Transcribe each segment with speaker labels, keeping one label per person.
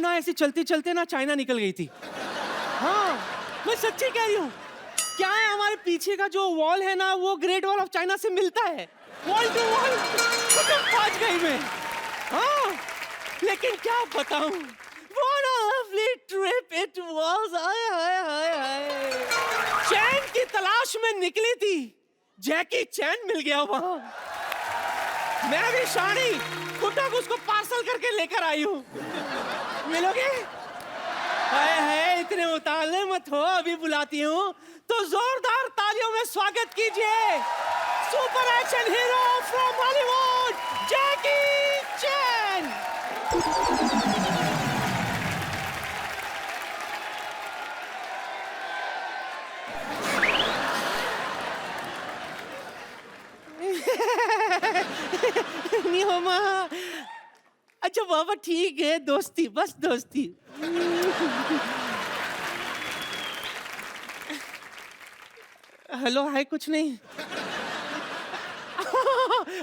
Speaker 1: ना ऐसे चलते चलते ना चाइना निकल गई थी। हाँ, मैं सच्ची कह रही हूँ। क्या है, हमारे पीछे का जो वॉल है ना, वो ग्रेट वॉल ऑफ चाइना से मिलता है। वॉल टू वॉल पहुंच गई मैं। हाँ, लेकिन क्या बताऊं, what a lovely trip it was। हाय हाय हाय हाय। चैन की तलाश में निकली थी, जैकी चैन मिल गया वहां। मैं भी शानी फुटक उसको पार्सल करके लेकर आई हूँ। मिलोगे? हाय हाय, इतने उतावले मत हो, अभी बुलाती हूँ। तो जोरदार तालियों में स्वागत कीजिए super action hero from Hollywood, Jackie Chan. निहोमा, अच्छा बाबा ठीक है, दोस्ती बस दोस्ती। हेलो हाय, कुछ नहीं।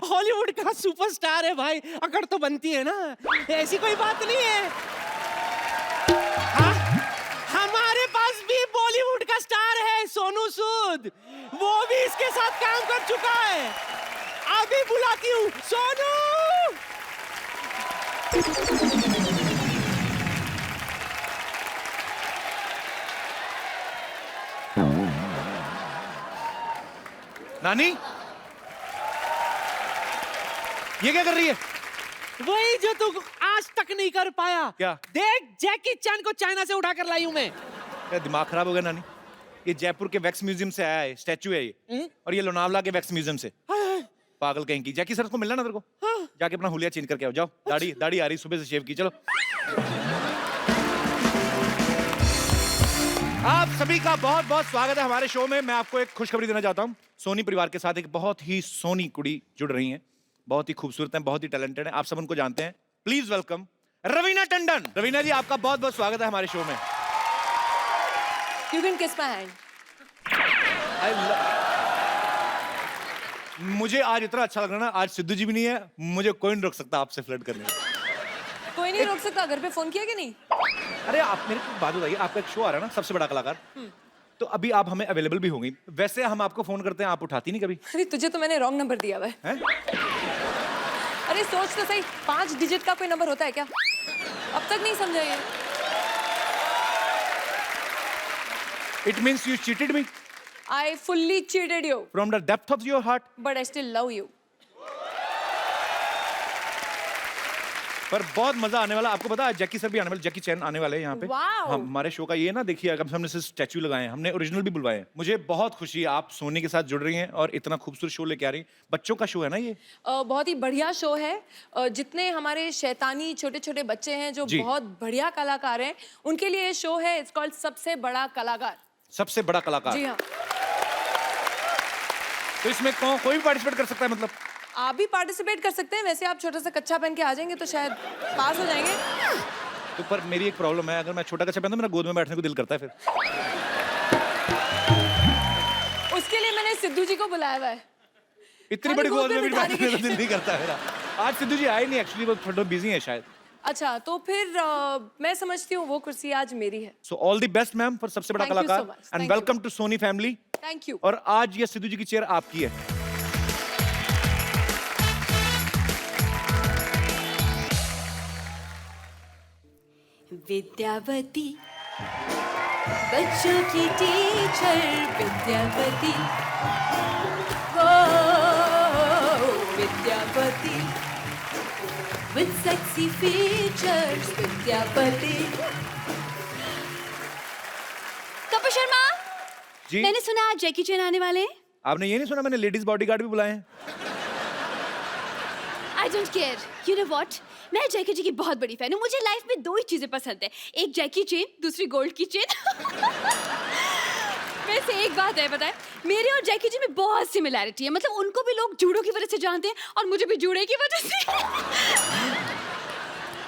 Speaker 1: हॉलीवुड का सुपरस्टार है भाई, अकड़ तो बनती है ना, ऐसी कोई बात नहीं है। हाँ, हमारे पास भी बॉलीवुड का स्टार है, सोनू सूद, वो भी इसके साथ काम कर चुका है। अभी बुलाती हूँ सोनू।
Speaker 2: नानी, ये क्या कर रही है?
Speaker 1: वही जो तू आज तक नहीं कर पाया।
Speaker 2: क्या?
Speaker 1: देख, जैकी चैन को चाइना से उठा कर लाई हूं मैं।
Speaker 2: क्या दिमाग खराब हो गया नानी? ये जयपुर के वैक्स म्यूजियम से आया है, स्टैचू है ये। और ये लोनावला के वैक्स म्यूजियम से। पागल कहीं की। जैकी सर को मिलना ना तेरे को।
Speaker 1: हाँ।
Speaker 2: जाके अपना हुलिया चेंज करके आओ, जाओ। दाढ़ी दाढ़ी आ रही, सुबह से शेव की। चलो। आप सभी का बहुत बहुत स्वागत है हमारे शो में। मैं आपको एक खुशखबरी देना चाहता हूँ। सोनी परिवार के साथ एक बहुत ही सोनी कुड़ी जुड़ रही है, बहुत ही खूबसूरत है, बहुत ही टैलेंटेड है। आप सब उनको जानते हैं। Please welcome Raveena Tandon. रवीना जी, आपका बहुत बहुत स्वागत है हमारे शो में।
Speaker 3: You can kiss my hand.
Speaker 2: मुझे आज इतना अच्छा लग रहा है ना, आज सिद्धू जी भी नहीं है, मुझे कोई नहीं रोक सकता आपसे फ्लर्ट करने में।
Speaker 3: कोई नहीं रोक सकता। घर पे फोन किया कि नहीं?
Speaker 2: अरे आप मेरे को बात बताइए, आपका एक शो आ रहा है ना, सबसे बड़ा कलाकार, तो अभी आप हमें अवेलेबल भी होंगी। वैसे हम आपको फोन करते हैं, आप उठाती नहीं कभी।
Speaker 3: अरे तुझे तो मैंने रॉन्ग नंबर दिया हुआ है। अरे सोच तो सही, 5 डिजिट का कोई नंबर होता है क्या? अब तक नहीं समझा ये।
Speaker 2: It means you cheated me
Speaker 3: I fully cheated you,
Speaker 2: from the depth of your heart.
Speaker 3: but I still love you.
Speaker 2: पर बहुत मजा आने वाला। आपको पता है जैकी सर भी आने वाले, जैकी चैन आने वाले हैं यहाँ पे।
Speaker 3: Wow.
Speaker 2: हमारे शो का ये ना देखिए, अगर हमने सिर्फ स्टैचू लगाए हैं, हमने ओरिजिनल भी बुलवाए हैं। मुझे बहुत खुशी है आप सोनी के साथ जुड़ रही हैं और इतना खूबसूरत शो लेके आ रही हैं। बच्चों का शो है ना ये?
Speaker 3: बहुत ही बढ़िया शो है। जितने हमारे शैतानी छोटे छोटे बच्चे हैं जो
Speaker 2: जी।
Speaker 3: बहुत बढ़िया कलाकार हैं, उनके लिए ये शो है। इट्स कॉल्ड सबसे बड़ा कलाकार।
Speaker 2: सबसे बड़ा कलाकार।
Speaker 3: जी हाँ।
Speaker 2: तो इसमें कोई भी पार्टिसिपेट कर सकता है मतलब?
Speaker 3: आप भी पार्टिसिपेट कर सकते हैं। वैसे आप छोटा सा कच्चा पहन के आ जाएंगे तो शायद पास हो जाएंगे।
Speaker 2: तो पर मेरी एक प्रॉब्लम है, अगर मैं छोटा कच्चा पहनता हूं, मेरा गोद में बैठने को दिल करता है फिर।
Speaker 3: उसके लिए मैंने सिद्धू जी को बुलाया हुआ है।
Speaker 2: इतनी बड़ी गोद में भी बैठने को दिल नहीं करता है मेरा। आज सिद्धू जी आए नहीं, एक्चुअली वो थोड़ा बिजी है शायद।
Speaker 3: अच्छा, तो फिर मैं समझती हूँ वो कुर्सी आज मेरी है।
Speaker 2: So all the best ma'am for सबसे बड़ा
Speaker 3: Thank you so
Speaker 2: कलाकार
Speaker 3: much.
Speaker 2: And
Speaker 3: Thank you.
Speaker 2: Welcome to Sony family.
Speaker 3: Thank you.
Speaker 2: और आज ये सिद्धू जी की चेयर आपकी है।
Speaker 4: विद्यावती, बच्चों की टीचर विद्यावती, वो Vidyavati, with sexy features Vidyavati. Kapoor Sharma,
Speaker 2: जी
Speaker 4: मैंने सुना आज जैकी चैन आने वाले हैं।
Speaker 2: आपने ये नहीं सुना मैंने लेडीज बॉडीगार्ड भी बुलाए हैं?
Speaker 4: I don't care. You know what? मैं जैकी जी की बहुत बड़ी फैन हूँ। मुझे लाइफ में 2 ही चीजें पसंद है, एक जैकी चेन, दूसरी गोल्ड की चेन। वैसे एक बात है, पता है, मेरे और जैकी जी में बहुत सिमिलैरिटी है। मतलब उनको भी लोग जूडो की वजह से जानते हैं और मुझे भी जूडे की वजह से।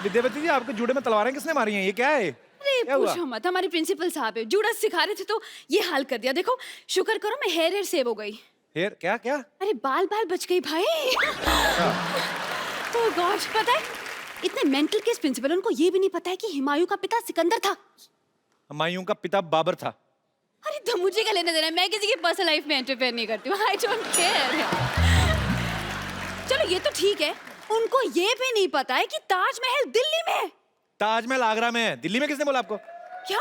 Speaker 2: विद्यावती जी, आपके जूड़े में तलवारें किसने मारी हैं? ये क्या है?
Speaker 4: अरे पूछो मत, हमारे प्रिंसिपल साहब है, जूडा सिखा रहे थे तो ये हाल कर दिया। देखो, शुक्र करो मैं हेयर सेव हो गई।
Speaker 2: हेयर क्या क्या?
Speaker 4: अरे बाल बच गई भाई। ओह गॉड, पता है इतने मेंटल केस प्रिंसिपल, उनको ये भी नहीं पता है कि हुमायूं का पिता सिकंदर था।
Speaker 2: हुमायूं का पिता बाबर था।
Speaker 4: अरे तो मुझे क्या लेना देना है? मैं किसी की पर्सनल लाइफ में इंटरफेयर नहीं करती हूँ। I don't care. चलो ये तो ठीक है, उनको ये भी नहीं पता है कि ताजमहल दिल्ली में है।
Speaker 2: ताजमहल आगरा में है। दिल्ली में किसने बोला आपको?
Speaker 4: क्या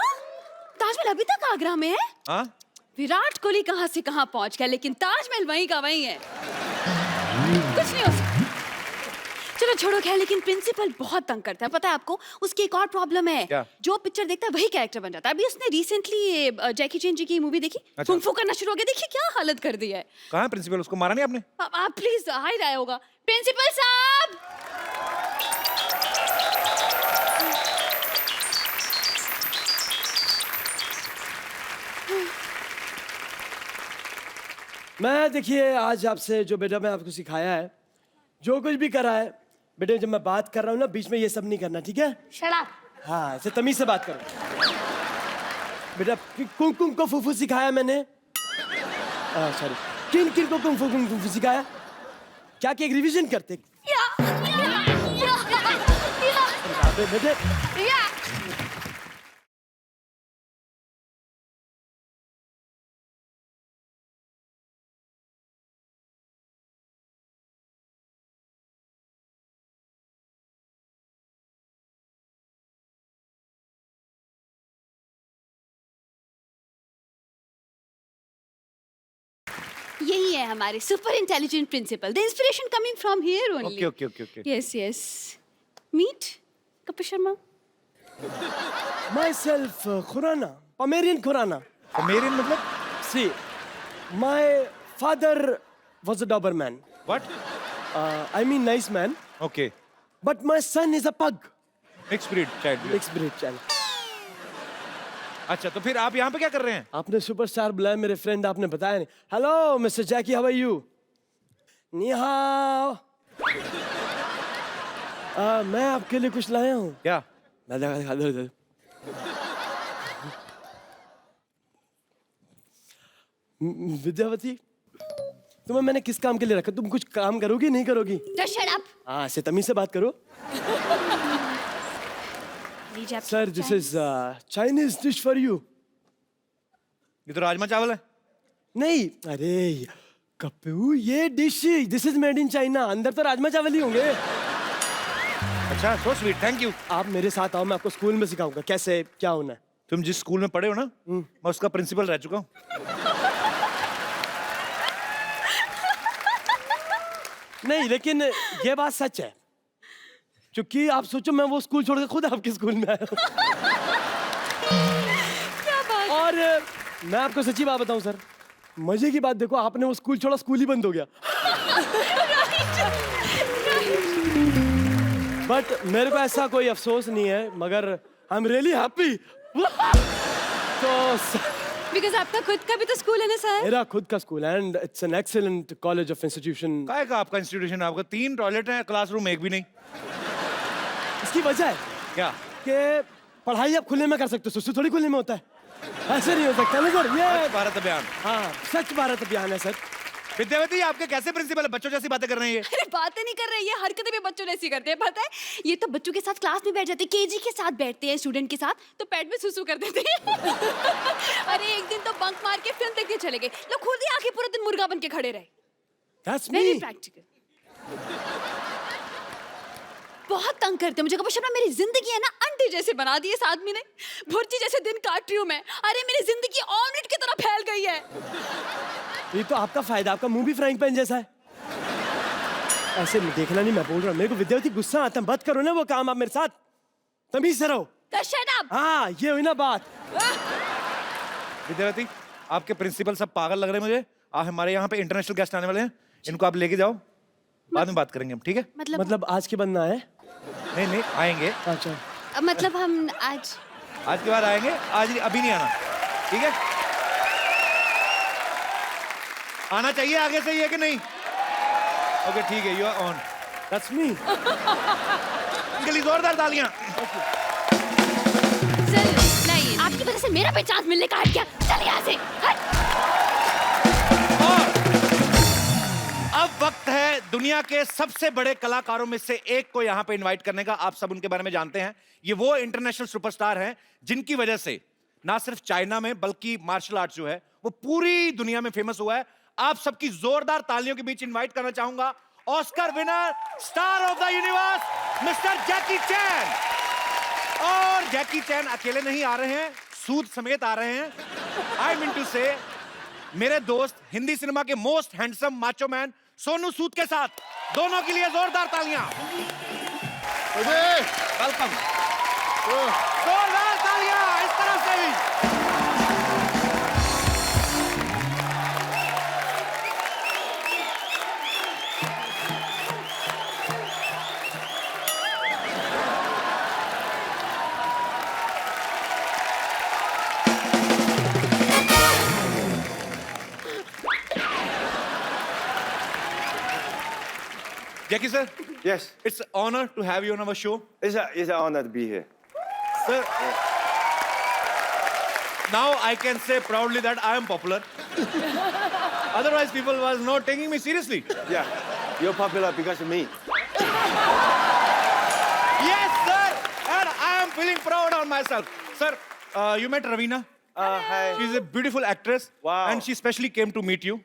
Speaker 4: ताजमहल अभी तक आगरा में है?
Speaker 2: हाँ?
Speaker 4: विराट कोहली कहाँ से कहाँ पहुंच गया, लेकिन ताजमहल वहीं का वहीं है। कुछ नहीं हो सकता। चलो छोड़ो खैर, लेकिन प्रिंसिपल बहुत तंग करता है, पता है आपको? उसकी एक और प्रॉब्लम है।
Speaker 2: क्या?
Speaker 4: जो पिक्चर देखता है वही कैरेक्टर बन जाता है। अभी उसने रिसेंटली जैकी चैन जी की मूवी देखी,
Speaker 2: अच्छा।
Speaker 4: कुंग फू करना शुरू हो गया। देखिए क्या हालत कर दी है।
Speaker 2: कहाँ है प्रिंसिपल? उसको मारा नहीं आपने?
Speaker 4: आप प्लीज हाई रहा होगा। प्रिंसिपल साहब,
Speaker 5: मैं देखिए आज आपसे जो बेटा मैं आपको सिखाया है, जो कुछ भी करा है बेटे, जब मैं बात कर रहा हूँ ना बीच में ये सब नहीं करना, ठीक है?
Speaker 4: Shut up.
Speaker 5: हाँ, ऐसे तमीज से बात करो बेटा। कुंग कुंग को फूफू सिखाया मैंने। सॉरी, किन किन को कुंग फू सिखाया? क्या कि एक रिवीजन करते बेटे।
Speaker 4: यही है हमारे super intelligent principal. The inspiration coming from here only.
Speaker 2: Okay.
Speaker 4: Yes yes. Meet Kapil Sharma.
Speaker 5: Myself, Khurana, Pomerian Khurana.
Speaker 2: मेरे मतलब?
Speaker 5: See, my father was a Doberman.
Speaker 2: What?
Speaker 5: I mean nice man.
Speaker 2: Okay.
Speaker 5: But my son is a pug.
Speaker 2: Mixed breed child.
Speaker 5: Mixed breed child.
Speaker 2: अच्छा, तो फिर आप यहाँ पे क्या कर रहे हैं?
Speaker 5: आपने सुपरस्टार बुलाया मेरे फ्रेंड, आपने बताया नहीं। Hello mister Jackie, how are you? नी हाओ। मैं आपके लिए कुछ लाया हूँ।
Speaker 2: क्या?
Speaker 5: विद्यावती, तुम्हें मैंने किस काम के लिए रखा? तुम कुछ काम करोगी नहीं करोगी?
Speaker 4: Just shut up.
Speaker 5: हाँ, से तमीज से बात करो।
Speaker 4: लीजिए आप
Speaker 5: sir, this is Chinese dish for you.
Speaker 2: ये तो राजमा चावल है।
Speaker 5: नहीं, अरे कप्पू, ये dish this is made in China. अंदर तो राजमा चावल ही होंगे।
Speaker 2: अच्छा, सो स्वीट, थैंक यू।
Speaker 5: आप मेरे साथ आओ, मैं आपको स्कूल में सिखाऊंगा कैसे क्या होना है।
Speaker 2: तुम जिस स्कूल में पढ़े हो ना, मैं उसका प्रिंसिपल रह चुका हूँ।
Speaker 5: नहीं, लेकिन ये बात सच है, क्योंकि आप सोचो मैं वो स्कूल छोड़ के खुद आपके स्कूल में आया हूँ। और मैं आपको सच्ची बात बताऊं सर, मजे की बात देखो, आपने वो स्कूल छोड़ा, स्कूल ही बंद हो गया। बट मेरे को ऐसा कोई अफसोस नहीं है, मगर आई एम रियली हैप्पी। तो
Speaker 4: बिकॉज़ आपका खुद का भी तो स्कूल है ना सर।
Speaker 5: मेरा खुद का स्कूल है and it's an excellent college of institution.
Speaker 2: काय का आपका इंस्टीट्यूशन? आपका 3 टॉयलेट है, क्लासरूम एक भी नहीं।
Speaker 5: इसकी वजह है
Speaker 2: क्या?
Speaker 5: कि पढ़ाई आप खुले में कर सकते हो, सुसु थोड़ी खुले में होता है। ऐसे नहीं हो सकता ना सर। ये
Speaker 2: भारत अभियान।
Speaker 5: हाँ, स्वच्छ भारत अभियान है सर।
Speaker 2: विद्यावती, आपके कैसे प्रिंसिपल है? बच्चों जैसी बातें कर रहे हैं ये।
Speaker 4: अरे बातें नहीं कर रहे, ये हरकतें भी बच्चों जैसी करते हैं, पता है? ये तो बच्चों के साथ क्लास में बैठ जाते हैं, केजी के साथ बैठते हैं स्टूडेंट के साथ, तो पेट में सुसु कर देते हैं। अरे एक दिन तो बंक मार के फिल्म देखने चले गए, लोग खुद ही आके पूरे दिन मुर्गा बन के खड़े रहे।
Speaker 5: That's
Speaker 4: very
Speaker 5: me.
Speaker 4: प्रैक्टिकल। बहुत तंग करते हैं मुझे। कपिल शर्मा, मेरी जिंदगी है ना अंडे जैसे बना दी इस आदमी ने। भुर्जी जैसे दिन काट रही हूँ मैं। अरे मेरी जिंदगी ऑमलेट की तरह फैल गई है।
Speaker 5: ये तो आपका फायदा, आपका मुंह भी फ्राइंग पैन जैसा है। ऐसे देखना नहीं, मैं बोल रहा हूँ। मेरे को विद्यावती गुस्सा आता है, मत करो ना वो काम आप मेरे साथ। तमीज से रहो।
Speaker 4: Shut up.
Speaker 5: हाँ, ये हुई ना बात।
Speaker 2: विद्यावती, आपके प्रिंसिपल सब पागल लग रहे हैं मुझे। हमारे यहाँ पे इंटरनेशनल गेस्ट आने वाले हैं, इनको आप लेके जाओ, बाद में बात करेंगे हम, ठीक है?
Speaker 5: मतलब आज के बनना है?
Speaker 2: नहीं, आएंगे।
Speaker 5: अच्छा,
Speaker 4: मतलब हम आज
Speaker 2: के बाद आएंगे, आज अभी नहीं आना, ठीक है? आना चाहिए आगे से, ये कि नहीं? ओके, ठीक है, you are on.
Speaker 5: That's me.
Speaker 2: इनके लिए जोरदार तालियां।
Speaker 4: सर नहीं, आपकी वजह से मेरा भी चांस मिलने का हट गया। चल यहाँ से, हट।
Speaker 2: और अब वक्त है मुझे दुनिया के सबसे बड़े कलाकारों में से एक को यहाँ पे इनवाइट करने का, आप सब उनके बारे में जानते हैं। ये वो इंटरनेशनल सुपरस्टार हैं जिनकी वजह से ना सिर्फ चाइना में बल्कि मार्शल आर्ट जो है वो पूरी दुनिया में फेमस हुआ है। आप सबकी जोरदार तालियों के बीच इनवाइट करना चाहूंगा Oscar winner, star of the universe, mister Jackie Chan. और जैकी चैन अकेले नहीं आ रहे हैं, सूद समेत आ रहे हैं। आई मीन टू से मेरे दोस्त हिंदी सिनेमा के most handsome macho man Sonu Sood के साथ। दोनों के लिए जोरदार तालियां। वेलकम। जोरदार तालियां इस तरफ से भी। Jackie sir,
Speaker 5: Yes,
Speaker 2: it's an honor to have you on our show.
Speaker 5: it's an honor to be here.
Speaker 2: Sir, now I can say proudly that I am popular. Otherwise, people was not taking me seriously.
Speaker 5: Yeah, you're popular because of me.
Speaker 2: Yes, sir, and I am feeling proud on myself. Sir, you met Ravina.
Speaker 5: Hi.
Speaker 2: She's a beautiful actress.
Speaker 5: Wow.
Speaker 2: And she specially came to meet you.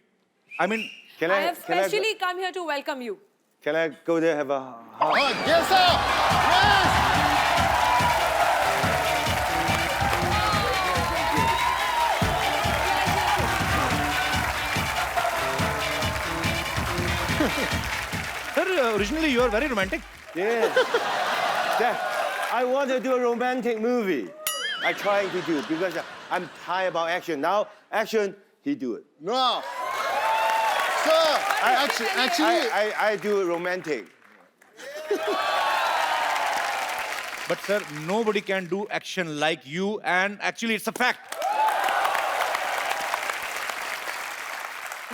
Speaker 2: I mean,
Speaker 5: Can
Speaker 3: I have specially come here to welcome you.
Speaker 5: Can I go there have a hug?
Speaker 6: Yes, sir. Yes.
Speaker 2: sir, originally you are very romantic.
Speaker 5: Yes. I want to do a romantic movie. I trying to do because I'm tired about action. Now action, he do it.
Speaker 6: No. Sir, actually,
Speaker 5: I do it romantic.
Speaker 2: But sir, nobody can do action like you, and actually it's a fact.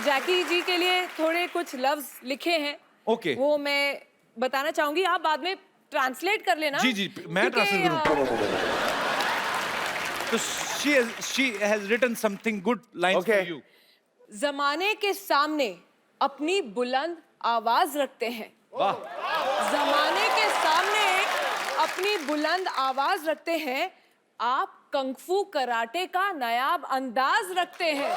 Speaker 3: जैकी जी के लिए थोड़े कुछ लफ्ज लिखे हैं।
Speaker 2: Okay.
Speaker 3: वो मैं बताना चाहूंगी, आप बाद में ट्रांसलेट कर लेना।
Speaker 2: जी, जी, मैं
Speaker 3: क्योंकि,
Speaker 2: translate करूँ। So she has written something good lines
Speaker 5: Okay.
Speaker 2: for you.
Speaker 3: जमाने के सामने अपनी बुलंद आवाज रखते हैं।
Speaker 2: वाह।
Speaker 3: जमाने के सामने अपनी बुलंद आवाज रखते हैं। आप कंगफू कराटे का नायाब अंदाज रखते हैं।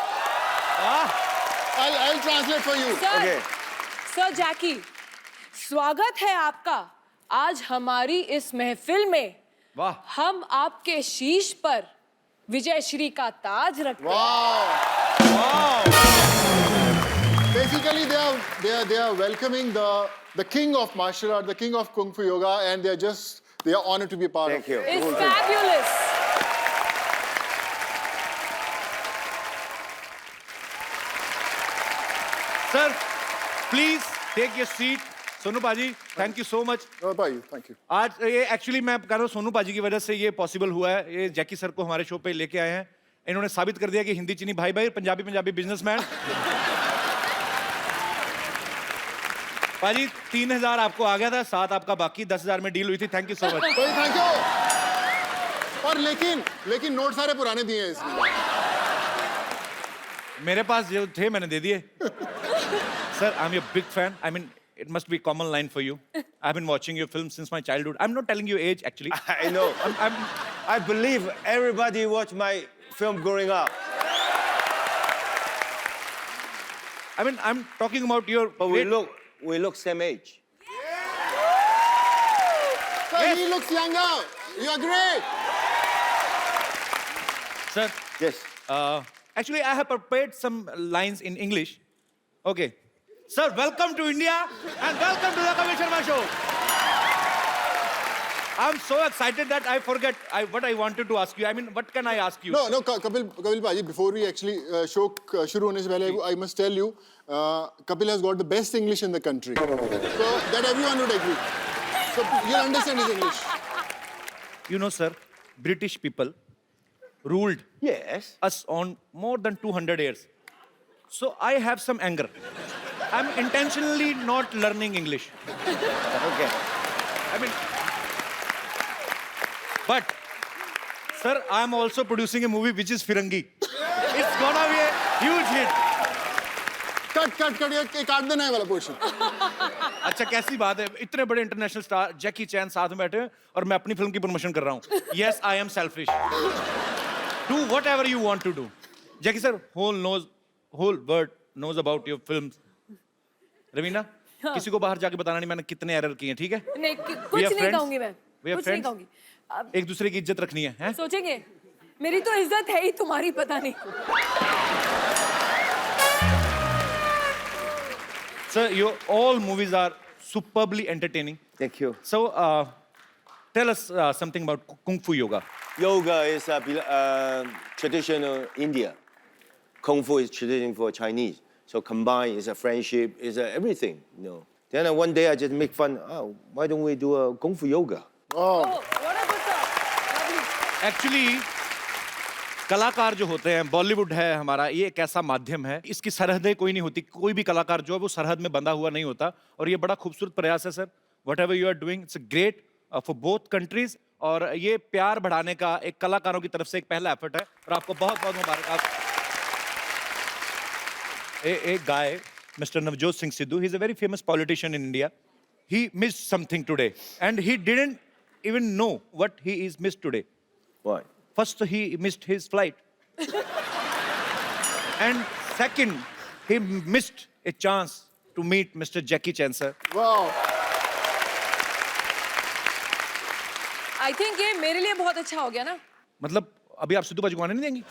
Speaker 6: I'll translate for you.
Speaker 3: Sir,
Speaker 5: Okay.
Speaker 3: Sir Jackie, स्वागत है आपका आज हमारी इस महफिल में।
Speaker 2: वाह।
Speaker 3: हम आपके शीश पर विजय श्री का ताज रखते हैं।
Speaker 6: Wow. Basically, they are welcoming the king of martial art, the king of kung fu yoga, and they are honored to be a part
Speaker 5: Thank
Speaker 6: of.
Speaker 5: you.
Speaker 3: It's fabulous.
Speaker 2: Sir, please take your seat. Sonu पाजी, thank you so much.
Speaker 6: Oh, bye. Thank you.
Speaker 2: आज ये actually मैं कह रहा हूँ सोनू पाजी की वजह से ये पॉसिबल हुआ है। ये जैकी सर को हमारे शो पे लेके आए हैं। इन्होंने साबित कर दिया कि हिंदी चीनी भाई भाई, पंजाबी पंजाबी बिजनेसमैन। पाजी 3000 आपको आ गया था, 7 आपका बाकी, 10,000 में डील हुई थी। Thank you so much.
Speaker 6: भाई थैंक यू। और लेकिन नोट सारे पुराने दिए हैं इसमें।
Speaker 2: मेरे पास जो थे मैंने दे दिए। Sir, I am your big fan. I mean it must be a common line for you. I've been watching your films since my childhood. I'm not telling you age actually.
Speaker 5: I know. I believe everybody watched my film growing up.
Speaker 2: I mean, I'm talking about your.
Speaker 5: But we look same age.
Speaker 6: Sir, he looks younger. You are great.
Speaker 2: Sir,
Speaker 5: Yes.
Speaker 2: actually, I have prepared some lines in English. Okay. Sir, welcome to India and welcome to the Kapil Sharma Show. I'm so excited that I forget what I wanted to ask you. I mean, what can I ask you?
Speaker 6: No, Kapil Paji, before we actually show shuru hone se pehle, I must tell you, Kapil has got the best English in the country. So that everyone would agree. So you'll understand his English.
Speaker 2: You know, sir, British people ruled
Speaker 5: Yes.
Speaker 2: us on more than 200 years. So I have some anger. I'm intentionally not learning English.
Speaker 5: Okay.
Speaker 2: I mean, but, sir, I'm also producing a movie which is Firangi. It's gonna be a huge hit.
Speaker 6: Cut. Cut काट देना है वाला portion.
Speaker 2: अच्छा कैसी बात है, इतने बड़े इंटरनेशनल स्टार जैकी चैन साथ में बैठे हैं और मैं अपनी फिल्म की प्रमोशन कर रहा हूँ. Yes I am selfish. Do whatever you want to do. Jackie sir whole world knows about your film. Raveena किसी को बाहर जाके बताना नहीं मैंने कितने एरर किए हैं, ठीक है?
Speaker 3: नहीं कुछ नहीं कहूंगी मैं, कुछ नहीं कहूंगी. अब
Speaker 2: एक दूसरे की इज्जत रखनी है?
Speaker 3: सोचेंगे मेरी तो इज्जत है ही, तुम्हारी पता नहीं.
Speaker 2: Sir, your all movies are superbly entertaining.
Speaker 7: Thank you.
Speaker 2: So, tell us something about Kung Fu Yoga.
Speaker 7: Yoga is traditional India. Kung Fu is traditional for Chinese. So combined is a friendship, is a everything, you know. Then one day I just make fun. Oh, why don't we do a Kung Fu Yoga?
Speaker 6: Oh.
Speaker 3: What a good thought. Lovely.
Speaker 2: Actually, कलाकार जो होते हैं, बॉलीवुड है हमारा, ये एक ऐसा माध्यम है, इसकी सरहदें कोई नहीं होती. कोई भी कलाकार जो है वो सरहद में बंधा हुआ नहीं होता. और ये बड़ा खूबसूरत प्रयास है sir. Whatever you are doing, it's great for both countries. और ये प्यार बढ़ाने का एक कलाकारों की तरफ से एक पहला एफर्ट है और आपको बहुत बहुत मुबारक. एक guy, Mr. Navjot Singh Sidhu, he's a very famous politician in India. He missed something today and he didn't even know what he is missed today.
Speaker 7: What?
Speaker 2: First, he missed his flight. And second, he missed a chance to meet Mr. Jackie Chan, sir.
Speaker 6: Wow.
Speaker 3: I think ये मेरे लिए बहुत अच्छा हो गया ना.
Speaker 2: मतलब अभी आप सिद्धू बाजी को आने नहीं देंगी?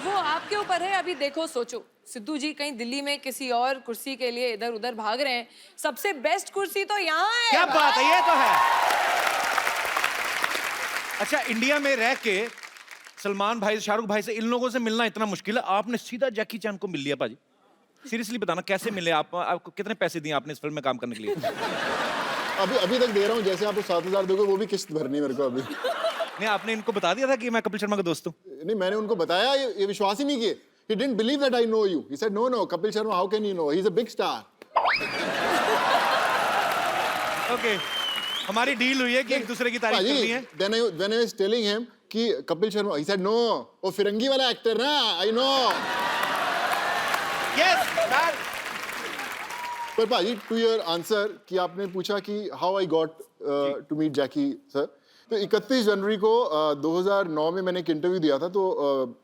Speaker 3: वो आपके ऊपर है. अभी देखो सोचो, सिद्धू जी कहीं दिल्ली में किसी और कुर्सी के लिए इधर उधर भाग रहे हैं. सबसे बेस्ट कुर्सी तो यहाँ है.
Speaker 2: क्या बात है, ये तो है. अच्छा इंडिया में रह के सलमान भाई, शाहरुख भाई से, इन लोगों से मिलना इतना मुश्किल है. आपने सीधा जैकी चैन को मिल लिया पाजी. सीरियसली बताना कैसे मिले आप? आपको कितने पैसे दिए आपने इस फिल्म में काम करने के लिए?
Speaker 6: अभी तक दे रहा हूँ. जैसे आपको 7,000 दोगे वो भी किस्त भरनी मेरे को अभी.
Speaker 2: नहीं आपने इनको बता दिया था कि मैं कपिल शर्मा का दोस्त हूँ?
Speaker 6: नहीं मैंने उनको बताया, ये विश्वास ही नहीं किए. He didn't believe that I know you. He said, no, Kapil Sharma, how can you know? He's a big star.
Speaker 2: Okay. हमारी डील हुई है कि एक दूसरे की तारीफ करनी है.
Speaker 6: When I was telling him कि Kapil Sharma, he said, no, वो फिरंगी वाला एक्टर ना, I know.
Speaker 2: Yes, that.
Speaker 6: पर भाई, to your answer कि आपने पूछा कि how I got to meet Jackie sir. तो 31 जनवरी को 2009 में मैंने एक इंटरव्यू दिया था. तो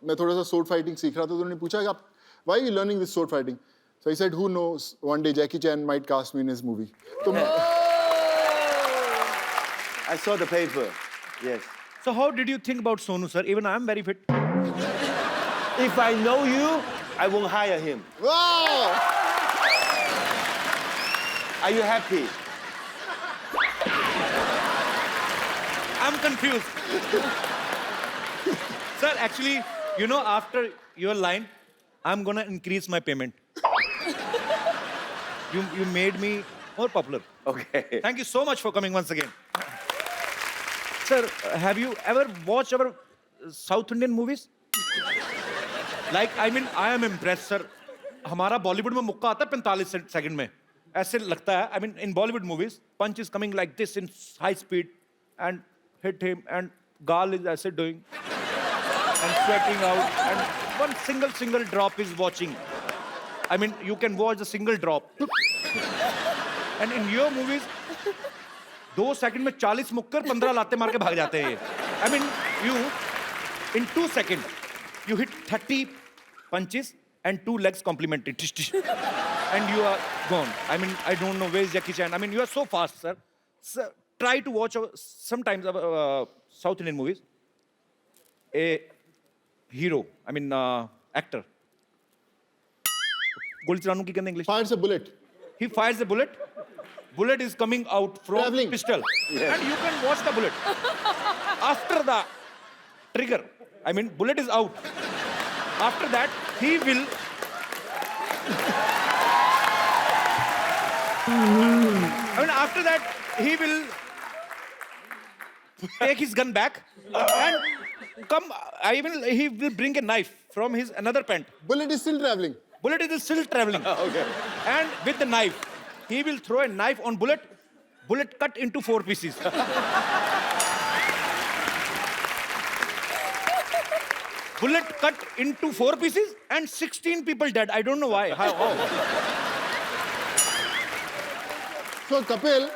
Speaker 6: मैं थोड़ा सा sword fighting सीख रहा था. तो उन्होंने पूछा कि आप why are you learning this sword fighting? So I said, who knows, one day Jackie Chan might cast me in his movie. तो
Speaker 7: I saw the paper. Yes.
Speaker 2: So how did you think about Sonu sir? Even I am very fit.
Speaker 7: If I know you, I won't hire him.
Speaker 6: wow!
Speaker 7: Are you happy?
Speaker 2: I'm confused. Sir, actually, you know, after your line, I'm gonna increase my payment. You made me more popular.
Speaker 7: Okay.
Speaker 2: Thank you so much for coming once again. Sir, have you ever watched our South Indian movies? Like, I mean, I am impressed, sir. हमारा बॉलीवुड में मुक्का आता है 45 second में. ऐसे लगता है. I mean, in Bollywood movies, punch is coming like this in high speed and hit him, and Gal is as doing and sweating out, and one single drop is watching. I mean, you can watch a single drop. And in your movies, 2 second में 40 मुक्कर 15 लाते मार के भाग जाते हैं ये. I mean, you in 2 seconds you hit 30 punches and 2 legs complemented, and you are gone. I mean, I don't know where is Jackie Chan. I mean, you are so fast, sir. Sir, try to watch sometimes South Indian movies. A hero, I mean, actor. गोली चलाने की कहते हैं English.
Speaker 6: Fires a bullet.
Speaker 2: He fires a bullet. Bullet is coming out from
Speaker 6: Traveling.
Speaker 2: pistol, and you can watch the bullet. After the trigger, I mean, bullet is out. After that, he will. I mean, after that, he will take his gun back and come. I mean, he will bring a knife from his another pant.
Speaker 6: Bullet is still traveling.
Speaker 2: Bullet is still traveling.
Speaker 7: Okay.
Speaker 2: And with the knife, he will throw a knife on bullet. Bullet cut into 4 pieces. bullet cut into 4 pieces and 16 people dead. I don't know why. How?
Speaker 6: So Kapil,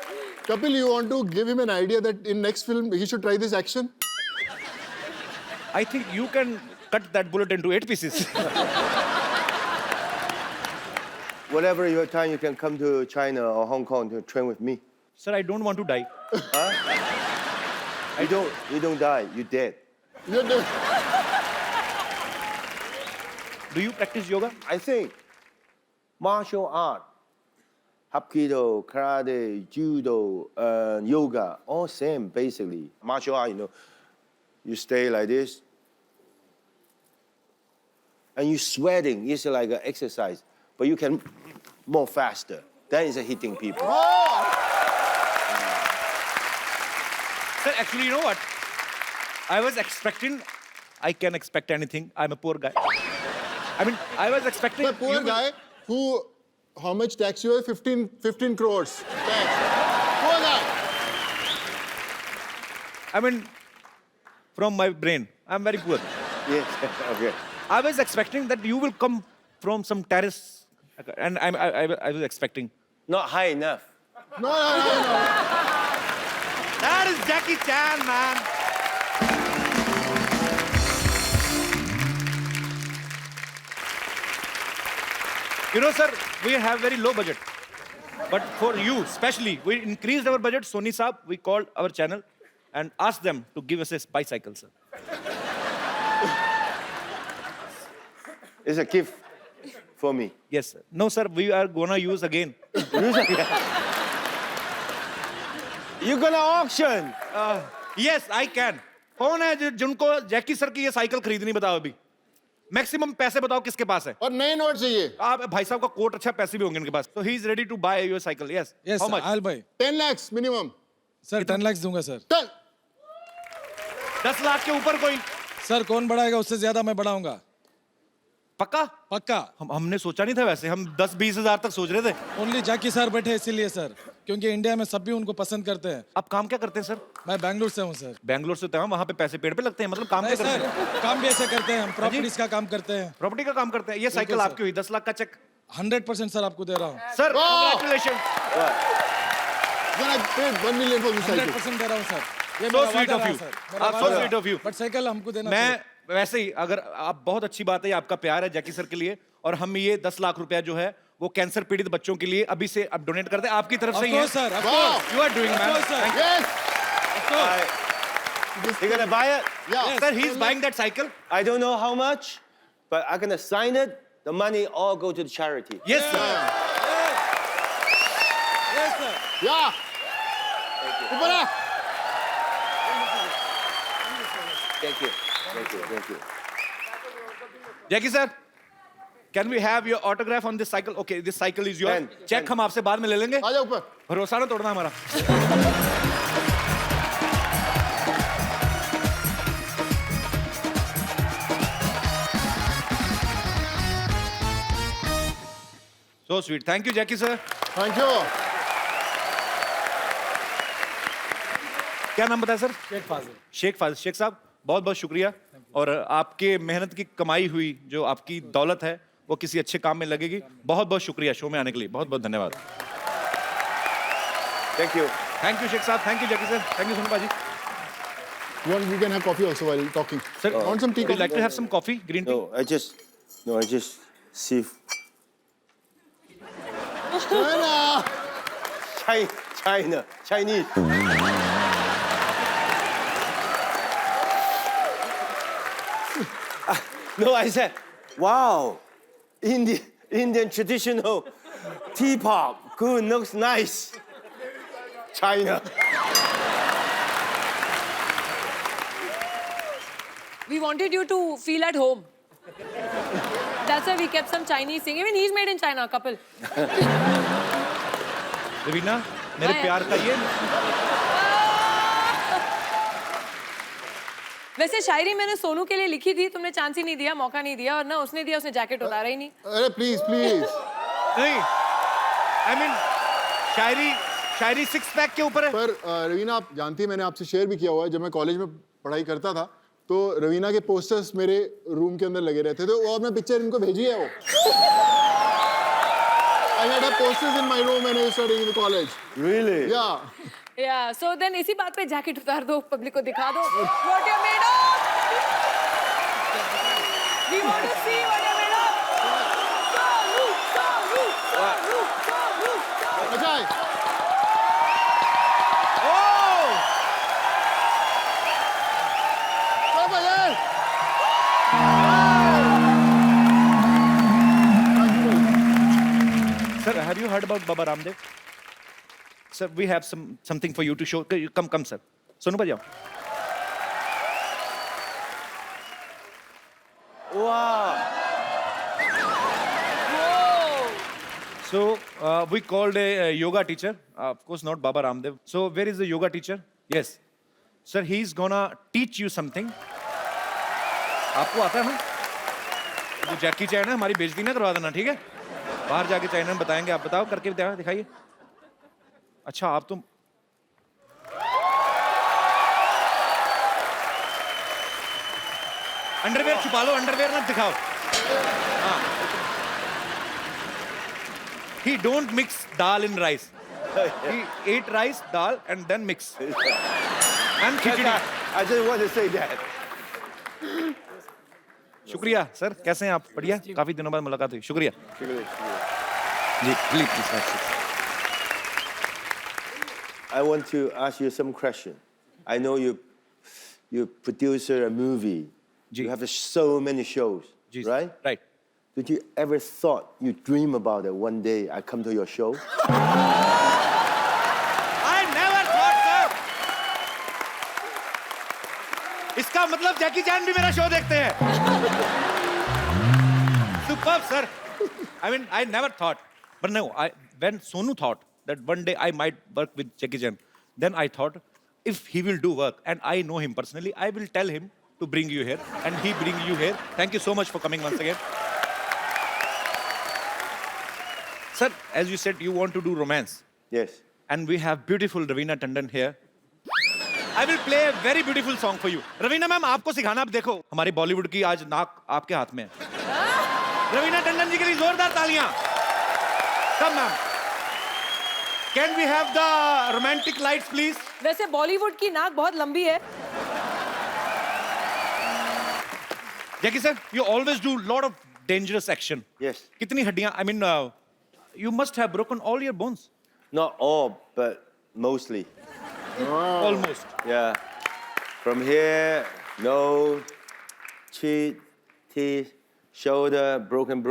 Speaker 6: you want to give him an idea that in next film he should try this action?
Speaker 2: I think you can cut that bullet into 8 pieces.
Speaker 7: Whatever your time, you can come to China or Hong Kong to train with me.
Speaker 2: Sir, I don't want to die.
Speaker 7: You don't die, you're dead.
Speaker 6: You're doing-
Speaker 2: Do you practice yoga?
Speaker 7: I think martial art, Hapkido, karate, judo, yoga, all same basically. Martial art, you stay like this, and you sweating. It's like an exercise, but you can more faster. That is hitting people.
Speaker 2: Sir, actually, you know what? I was expecting, I can expect anything. I'm a poor guy. I mean, I was expecting.
Speaker 6: The poor
Speaker 2: you will-
Speaker 6: guy who, how much tax you have? 15 crores tax. Poor guy.
Speaker 2: I mean, from my brain, I'm very poor.
Speaker 7: Yes, okay.
Speaker 2: I was expecting that you will come from some terrace, and I was expecting.
Speaker 7: Not high enough.
Speaker 6: No.
Speaker 2: That is Jackie Chan, man. You know, sir, we have very low budget. But for you, especially, we increased our budget. Sony Saab, we called our channel and asked them to give us a bicycle, sir.
Speaker 7: It's a gift for me.
Speaker 2: Yes, sir. No, sir, we are gonna use again.
Speaker 7: You're gonna auction.
Speaker 2: Yes, I can. कौन है जिनको Jackie sir की ये cycle खरीदनी बताओ अभी maximum पैसे बताओ किसके पास है
Speaker 6: और नए नोट चाहिए.
Speaker 2: आप भाई साहब का कोट अच्छा पैसे भी होंगे इनके पास तो he is ready to buy your cycle yes
Speaker 8: Yes,
Speaker 2: how
Speaker 8: sir,
Speaker 2: much
Speaker 8: I'll buy.
Speaker 6: 10 lakhs minimum.
Speaker 8: Sir 10 lakhs दूंगा सर.
Speaker 6: चल.
Speaker 2: 10 लाख के ऊपर कोई
Speaker 8: सर कौन बढ़ाएगा उससे ज्यादा मैं बढ़ाऊंगा.
Speaker 2: पक्का
Speaker 8: पक्का.
Speaker 2: हमने सोचा नहीं था वैसे हम 10-20 हजार तक सोच रहे थे
Speaker 8: ओनली जैकी सर बैठे इसीलिए सर क्योंकि इंडिया में सब भी उनको पसंद करते हैं.
Speaker 2: आप काम क्या करते हैं सर
Speaker 8: मैं बैंगलोर से हूँ सर.
Speaker 2: बैंगलोर से तो हम वहाँ पे पैसे पेड़ पे लगते हैं मतलब काम
Speaker 8: नहीं
Speaker 2: क्या करते हैं
Speaker 8: सर काम भी ऐसे करते हैं हम प्रॉपर्टीज का काम करते हैं.
Speaker 2: प्रॉपर्टी का काम करते हैं ये साइकिल
Speaker 8: सर।
Speaker 2: आपकी हुई 10 लाख का चेक
Speaker 8: 100% सर आपको दे रहा हूँ.
Speaker 2: Sir
Speaker 6: Wow!
Speaker 2: Congratulation
Speaker 6: Then I paid 1 million for this cycle.
Speaker 8: 100% दे रहा हूँ सर. ये
Speaker 2: So
Speaker 8: मेरा
Speaker 2: sweet
Speaker 8: वादा
Speaker 2: of
Speaker 8: रहा
Speaker 2: you.
Speaker 8: सर. मेरा
Speaker 2: आप so
Speaker 8: वादा
Speaker 2: sweet
Speaker 8: रहा.
Speaker 2: of you.
Speaker 8: बट साइकिल हमको देना
Speaker 2: मैं
Speaker 8: चाहिए.
Speaker 2: वैसे ही अगर आप बहुत अच्छी बात है ये आपका प्यार है जैकी सर के लिए और हम ये 10 लाख रुपया जो है वो कैंसर पीड़ित बच्चों के लिए अभी से अब डोनेट करते हैं आपकी तरफ
Speaker 8: Of
Speaker 2: से ही है
Speaker 8: course, sir. Of
Speaker 6: Wow.
Speaker 8: course.
Speaker 2: You are doing
Speaker 8: Of
Speaker 2: man
Speaker 8: course, sir.
Speaker 6: Yes.
Speaker 7: You're gonna buy it?
Speaker 6: Yeah.
Speaker 2: Sir he is buying that cycle
Speaker 7: I don't know how much, but I'm gonna sign it. The money all go to the charity.
Speaker 2: Yes sir
Speaker 8: Yes, sir.
Speaker 6: Yeah. ऊपर आ.
Speaker 7: Thank you. Thank you. Thank you.
Speaker 2: Jackie sir can we have your autograph on this cycle okay this cycle is your
Speaker 7: Pen.
Speaker 2: Check हम आपसे बाद में ले लेंगे
Speaker 6: आ जा ऊपर.
Speaker 2: भरोसा ना तोड़ना हमारा so sweet thank you Jackie sir
Speaker 6: Thank you.
Speaker 2: क्या नाम बताया सर
Speaker 8: शेख फाजिल.
Speaker 2: शेख फाजिल शेख साहब बहुत बहुत शुक्रिया और आपके मेहनत की कमाई हुई जो आपकी दौलत है वो किसी अच्छे काम में लगेगी बहुत बहुत शुक्रिया शो में आने के लिए बहुत बहुत धन्यवाद
Speaker 7: Thank you.
Speaker 2: Thank you Sheikh sahab thank you Jackie sir thank you Sonu paaji
Speaker 6: We can have coffee also while talking.
Speaker 2: Sir
Speaker 6: Want some tea?
Speaker 2: would you like to have some coffee green tea
Speaker 7: I just see
Speaker 6: China.
Speaker 7: Chinese. No, I said, wow, Indian traditional teapot. Good, looks nice. China.
Speaker 3: We wanted you to feel at home. That's why we kept some Chinese thing. Even he's made in China, couple.
Speaker 2: Raveena मेरे
Speaker 3: हाँ,
Speaker 2: प्यार का ये
Speaker 3: वैसे शायरी मैंने सोनू के लिए लिखी थी तुमने चांस ही नहीं दिया मौका नहीं दिया और ना उसने दिया उसने जैकेट उतारा ही नहीं
Speaker 6: अरे please.
Speaker 2: नहीं आई मीन शायरी 6 पैक के ऊपर है
Speaker 6: पर रवीना आप जानती हैं मैंने आपसे शेयर भी किया हुआ है जब मैं कॉलेज में पढ़ाई करता था तो रवीना के पोस्टर्स मेरे रूम के अंदर लगे रहते थे और मैं पिक्चर इनको भेजी है वो I had posters in my room when I was studying in the college.
Speaker 7: Really?
Speaker 6: Yeah.
Speaker 3: Yeah, so then इसी बात पे जैकेट उतार दो, पब्लिक को दिखा दो what you're made of. We want to see what you're made of.
Speaker 6: अच्छा है। चलो भैया।
Speaker 2: Sir, have you heard about Baba Ramdev? Sir, we have something for you to show. Come, sir. Sonu bhai, आओ.
Speaker 7: Wow.
Speaker 2: So we called a yoga teacher. Of course, not Baba Ramdev. So where is the yoga teacher? Yes, sir. He's gonna teach you something. आपको आता है ना? जो जैकी चैन है हमारी बेइज्जती ना करवा देना, ठीक है? बाहर जाके चैन में बताएंगे. आप बताओ करके दिखाइए. अच्छा आप तो अंडरवेयर छुपा लो, अंडरवेयर ना दिखाओ. हाँ. He don't mix dal in rice. He ate rice, dal, and then mix. And khichdi.
Speaker 7: I just want to say that.
Speaker 2: शुक्रिया सर, कैसे हैं आप? बढ़िया, काफी दिनों बाद मुलाकात हुई. शुक्रिया जी. Please
Speaker 7: I want to ask you some question. I know you produce a movie.
Speaker 2: Ji.
Speaker 7: You have so many shows,
Speaker 2: जी.
Speaker 7: right?
Speaker 2: Right.
Speaker 7: Did you ever thought you dream about it one day I come to your show?
Speaker 2: I never thought, sir. इसका मतलब जैकी चैन भी मेरा show देखते हैं. Superb, sir. I mean, I never thought, but no. When Sonu thought that one day I might work with Jackie Chan, then I thought, if he will do work, and I know him personally, I will tell him to bring you here, and he bring you here. Thank you so much for coming once again. Sir, as you said, you want to do romance.
Speaker 7: Yes.
Speaker 2: And we have beautiful Raveena Tandon here. I will play a very beautiful song for you. Raveena ma'am आपको सिखाना, आप देखो हमारी बॉलीवुड की आज नाक आपके हाथ में है. रवीना टंडन जी के लिए जोरदार तालियां. Come ma'am. Can we have the romantic lights please?
Speaker 3: वैसे बॉलीवुड की नाक बहुत लंबी है.
Speaker 2: Jackie sir, you always do lot of dangerous action.
Speaker 7: Yes.
Speaker 2: कितनी हड्डियां? I mean, you must have broken all your bones.
Speaker 7: Not all, but mostly.
Speaker 2: Almost.
Speaker 7: Yeah. From here, nose, cheek, teeth, shoulder, broken,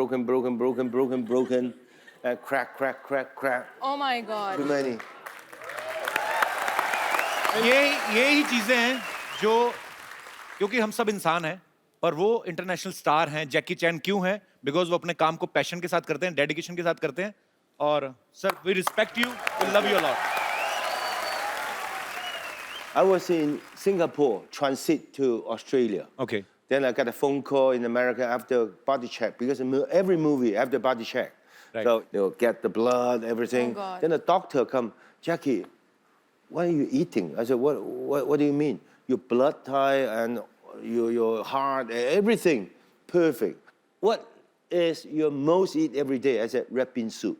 Speaker 7: and crack.
Speaker 3: Oh my God.
Speaker 7: Too many.
Speaker 2: ये ही चीजें हैं जो, क्योंकि हम सब इंसान हैं पर वो इंटरनेशनल स्टार हैं. जैकी चैन क्यों हैं? बिकॉज वो अपने काम को पैशन के साथ करते हैं, डेडिकेशन के साथ करते हैं. और sir, we respect you, we love you a lot.
Speaker 7: I was in Singapore, transit to Australia.
Speaker 2: Okay.
Speaker 7: Then I got a phone call in America after body check, because every movie after body check.
Speaker 2: Right.
Speaker 7: So they'll get the blood, everything.
Speaker 3: Oh, God.
Speaker 7: Then the doctor come, Jackie, what are you eating? I said, what do you mean? Your blood type and your heart, everything perfect. What is your most eat every day? I said, red bean soup.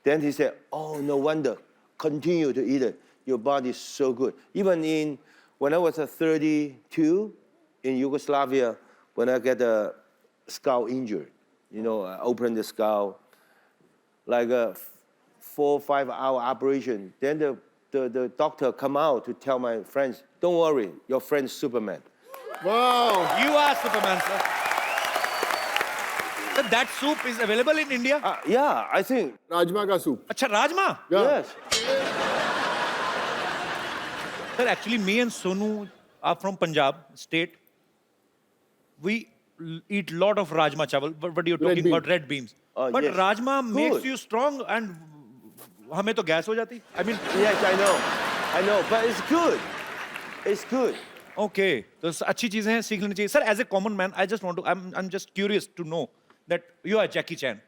Speaker 7: Then he said, oh, no wonder. Continue to eat it. Your body is so good. Even when I was 32 in Yugoslavia, when I get a skull injured, I opened the skull, like a 4 or 5 hour operation. Then the doctor come out to tell my friends, don't worry, your friend's Superman.
Speaker 6: Wow.
Speaker 2: You are Superman, sir. So that soup is available in India?
Speaker 7: Yeah, I think.
Speaker 6: Rajma का soup.
Speaker 2: अच्छा, rajma?
Speaker 6: Yeah.
Speaker 7: Yes.
Speaker 2: Sir, actually, me and Sonu are from Punjab state. We eat lot of rajma chawal, but you're talking
Speaker 6: bean.
Speaker 2: about red beans. But
Speaker 7: Yes.
Speaker 2: rajma makes
Speaker 7: Good.
Speaker 2: you strong, and हमें तो gas हो जाती. I mean,
Speaker 7: Yes, I know, but it's good. It's good.
Speaker 2: okay. तो अच्छी चीजें हैं, सीख लेनी चाहिए. Sir, as a common man, I just want to, I'm just curious to know that you are Jackie Chan.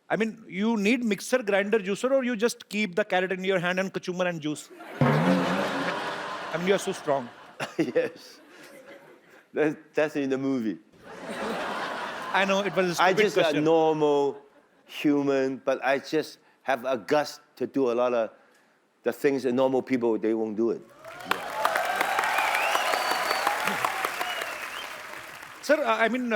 Speaker 2: I mean, you need mixer, grinder, juicer, or you just keep the carrot in your hand and kachumar and juice? I mean, you are so strong.
Speaker 7: Yes. That's in the movie.
Speaker 2: I know it was a
Speaker 7: I
Speaker 2: stupid
Speaker 7: just a
Speaker 2: question.
Speaker 7: normal human, but I just have a guts to do a lot of the things that normal people they won't do it.
Speaker 2: Sir, I mean,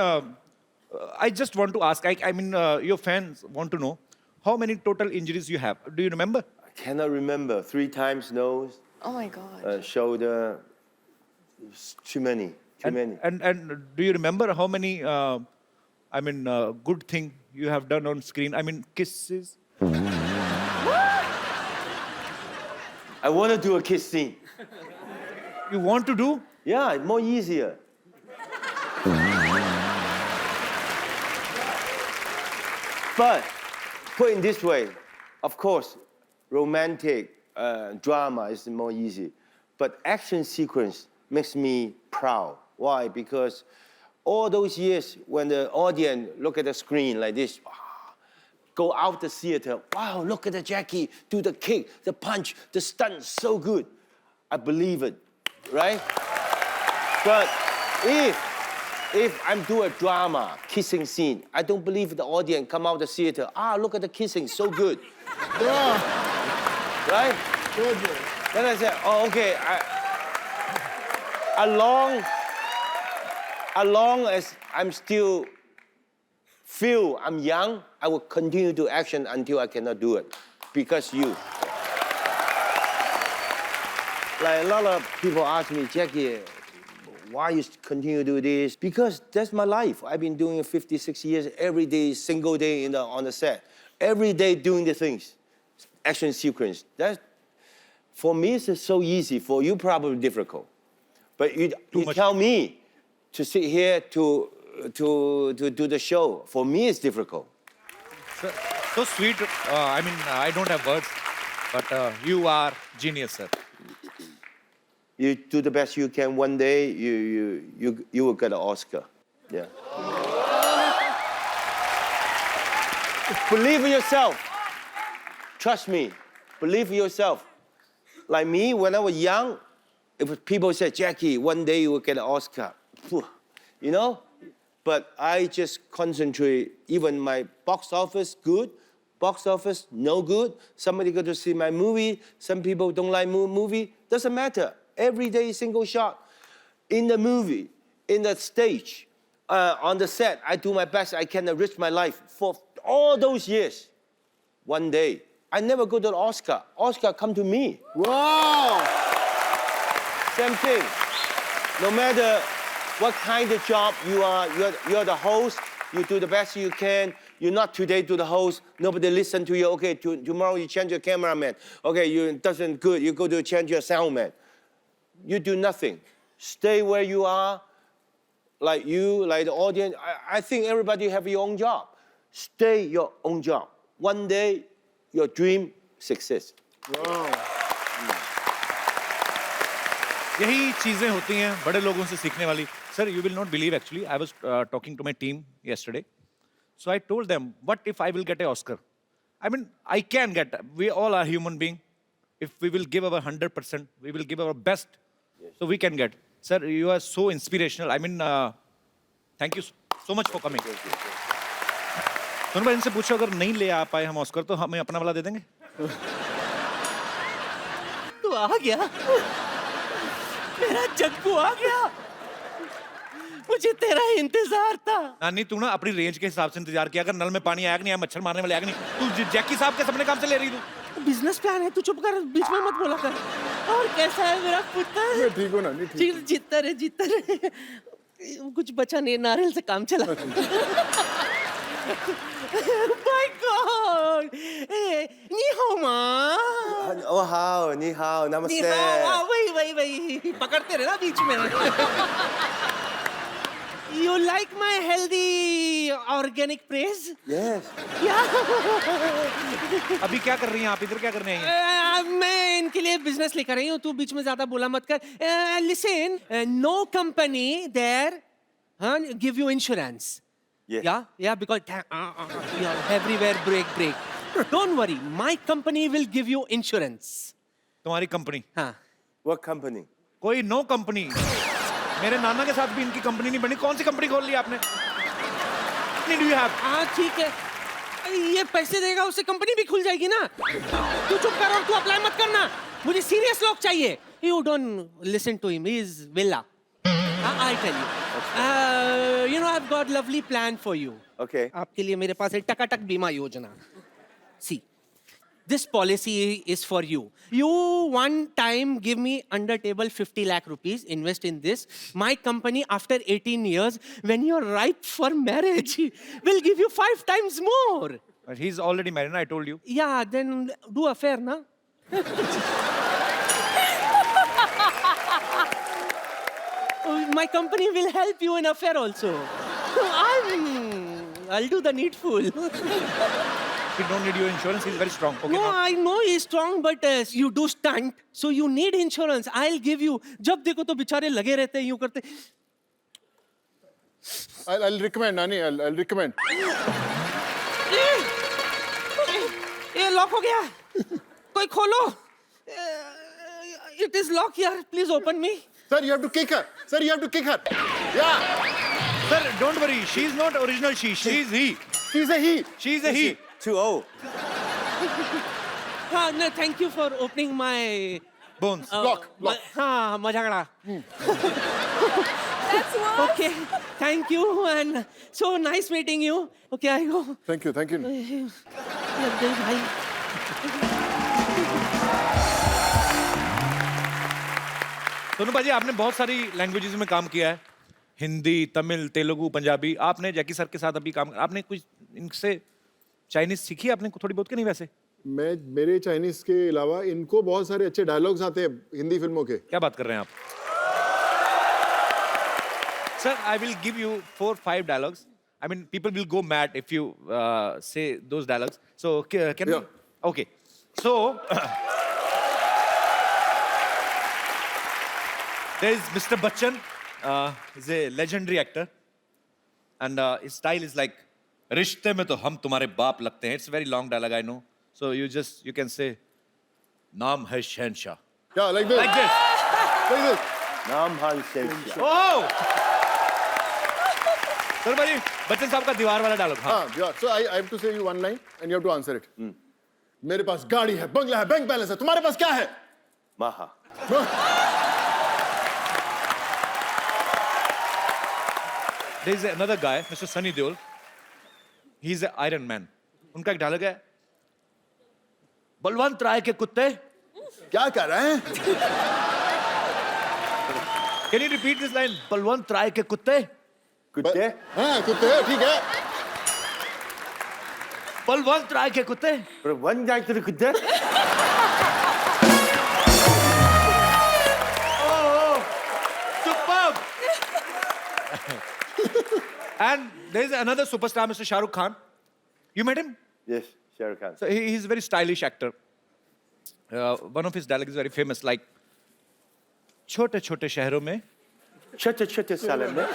Speaker 2: I just want to ask. I mean, your fans want to know how many total injuries you have. Do you remember?
Speaker 7: I cannot remember. 3 times nose,
Speaker 3: Oh my God.
Speaker 7: shoulder. It's too many. Too many.
Speaker 2: And do you remember how many? I mean, good thing you have done on screen. I mean, kisses.
Speaker 7: I want to do a kiss scene.
Speaker 2: You want to do?
Speaker 7: Yeah, it's more easier. But put in this way, of course, romantic drama is more easy. But action sequence makes me proud. Why? Because all those years when the audience look at the screen like this, go out the theater, wow, look at the Jackie, do the kick, the punch, the stunt, so good. I believe it, right? But if I'm doing a drama, kissing scene, I don't believe the audience come out the theater, look at the kissing, so good. Right? Then I said, oh, okay, as long as I'm still feel I'm young, I will continue to action until I cannot do it, because you. Like a lot of people ask me, Jackie, why you continue to do this? Because that's my life. I've been doing it 56 years, every day, single day on the set. Every day doing the things, action sequence. That, for me, it's so easy. For you, probably difficult. But you tell me to sit here to do the show. For me, it's difficult.
Speaker 2: So sweet. I mean, I don't have words, but you are genius, sir.
Speaker 7: You do the best you can. One day, you will get an Oscar. Yeah. Believe in yourself. Trust me. Believe in yourself. Like me, when I was young, if people said, Jackie, one day you will get an Oscar. You know? But I just concentrate. Even my box office, good. Box office, no good. Somebody go to see my movie. Some people don't like movie. Doesn't matter. Every day, single shot. In the movie, in the stage, on the set, I do my best. I can enrich my life for all those years. One day, I never go to the Oscar. Oscar come to me.
Speaker 6: Wow!
Speaker 7: Same thing. No matter what kind of job you are, you're the host. You do the best you can. You're not today to the host. Nobody listen to you. Okay, tomorrow you change your cameraman. Okay, you doesn't good. You go to change your soundman. You do nothing. Stay where you are. Like you, like the audience. I think everybody have your own job. Stay your own job. One day, your dream success.
Speaker 6: Wow!
Speaker 2: यही चीजें होती हैं बड़े लोगों से सीखने वाली. Sir, you will not believe actually. I was talking to my team yesterday. So I told them, what if I will get an Oscar? I mean, I can get. We all are human beings. If we will give our 100%, we will give our best. So we can get. Sir, you are so inspirational. I mean, thank you so much for coming. Sonu भाई इनसे पूछो अगर नहीं ले आ पाए हम Oscar तो हमें अपना वाला दे देंगे.
Speaker 1: तू आ गया. मेरा जग्गू आ गया. मुझे तेरा इंतजार था.
Speaker 2: नानी तू ना अपनी रेंज के हिसाब से इंतजार किया. अगर नल में पानी आया कि नहीं आया, मच्छर मारने वाले आया कि नहीं. तू जैकी साहब के सपने काम से ले रही तू.
Speaker 1: बिजनेस प्लान है. तू चुप कर. बीच में मत बोला कर. और कैसा है मेरा पुत्र?
Speaker 6: ठीक हो ना? नहीं ठीक.
Speaker 1: जीतता रहे. कुछ बचा नहीं. नारियल से काम चला. My God! Ni hao ma.
Speaker 7: Oh, hao, ni hao, namaste.
Speaker 1: Ni hao. वही. पकड़ते रहे ना बीच में. You like my healthy organic praise?
Speaker 7: Yes.
Speaker 1: Yeah.
Speaker 2: अभी क्या कर रही हैं आप? इधर क्या करने आई हैं?
Speaker 1: मैं इनके लिए बिजनेस लेकर आई हूँ. तू बीच में ज्यादा बोला मत कर. Listen, no company there give you insurance.
Speaker 7: Yes.
Speaker 1: Yeah, because everywhere break. Don't worry, my company will give you insurance.
Speaker 2: तुम्हारी कंपनी?
Speaker 1: हाँ.
Speaker 7: What company?
Speaker 2: कोई नो कंपनी. मेरे नाना के साथ भी इनकी कंपनी नहीं बनी। कौन सी कंपनी खोल ली आपने? कितनी डू यू हैव?
Speaker 1: हाँ ठीक है, ये पैसे देगा उससे कंपनी भी खुल जाएगी ना। तू चुप कर और तू अप्लाई मत करना, मुझे सीरियस लोग चाहिए। You don't listen to him, he is villa. I tell you. You know, I've got lovely plan for you.
Speaker 7: Okay.
Speaker 1: आपके लिए मेरे पास है टकाटक बीमा योजना। See, this policy is for you. You one time give me under table 50 lakh rupees, invest in this. My company after 18 years, when you're ripe for marriage, will give you 5 times more.
Speaker 2: He's already married, I told you.
Speaker 1: Yeah, then do affair, na? My company will help you in affair also. I'll do the needful.
Speaker 2: He don't need your insurance, he's very strong. Okay,
Speaker 1: No,
Speaker 2: now.
Speaker 1: I know he's strong, but you do stunt, so you need insurance. I'll give you. जब देखो तो बेचारे लगे रहते हैं यूं करते.
Speaker 6: I'll recommend, Nani. I'll recommend.
Speaker 1: ये लॉक हो गया. कोई खोलो. It is locked here. Please open me.
Speaker 6: Sir, you have to kick her. Sir, you have to kick her. Yeah.
Speaker 2: Sir, don't worry, she's not original she, she's he.
Speaker 6: He's a he.
Speaker 2: She's a he.
Speaker 7: Too old.
Speaker 1: No, thank you for opening my
Speaker 2: Bones.
Speaker 6: Lock.
Speaker 1: हाँ मजागड़ा.
Speaker 3: That's what.
Speaker 1: Okay, thank you and so nice meeting you. Okay, I go.
Speaker 6: Thank you. Thank you.
Speaker 1: लग गई भाई.
Speaker 2: सोनू पाजी, आपने बहुत सारी languages में काम किया है, हिंदी, तमिल, तेलुगु, पंजाबी। आपने जैकी सर के साथ अभी काम, आपने कुछ इनसे चाइनीज सीखी आपने थोड़ी बहुत कि नहीं? वैसे
Speaker 6: मेरे चाइनीज के अलावा इनको बहुत सारे अच्छे डायलॉग्स आते हैं हिंदी फिल्मों के।
Speaker 2: क्या बात कर रहे हैं आप? Sir, I will give you 4-5 dialogues. I mean people will go mad if you say those dialogues. So can
Speaker 6: Yeah.
Speaker 2: Okay, so there is Mr. Bachchan. He's a legendary actor, and his style is like, "रिश्ते में तो हम तुम्हारे बाप लगते हैं." It's a very long dialogue, I know. So you can say, "नाम है शहनशाह."
Speaker 6: Yeah, like this.
Speaker 2: Like this.
Speaker 6: Like this.
Speaker 7: Nam Han Shen.
Speaker 2: Oh! Sir भाई, बच्चन साहब का दीवार वाला डायलॉग. हाँ.
Speaker 6: Yeah. So I have to say you one line and you have to answer it. मेरे पास गाड़ी है, बंगला है, बैंक बैलेंस है. तुम्हारे पास क्या है?
Speaker 7: Maha.
Speaker 2: There is another guy, Mr. Sunny Deol. He's an Iron Man. उनका एक डायलॉग है, बलवंत राय के कुत्ते.
Speaker 6: क्या कर रहे हैं?
Speaker 2: Can you repeat this line? Balwant राय के कुत्ते.
Speaker 7: Kutte.
Speaker 6: हाँ, कुत्ते हैं, ठीक है.
Speaker 2: बलवंत राय के कुत्ते.
Speaker 7: But one guy to the kutte.
Speaker 2: Superb. And there is another superstar, Mr. Shah Rukh Khan. You met him?
Speaker 7: Yes, Shah Rukh Khan.
Speaker 2: So he's a very stylish actor. One of his dialogues is very famous, like, छोटे छोटे शहरों में
Speaker 7: Chote salam mein.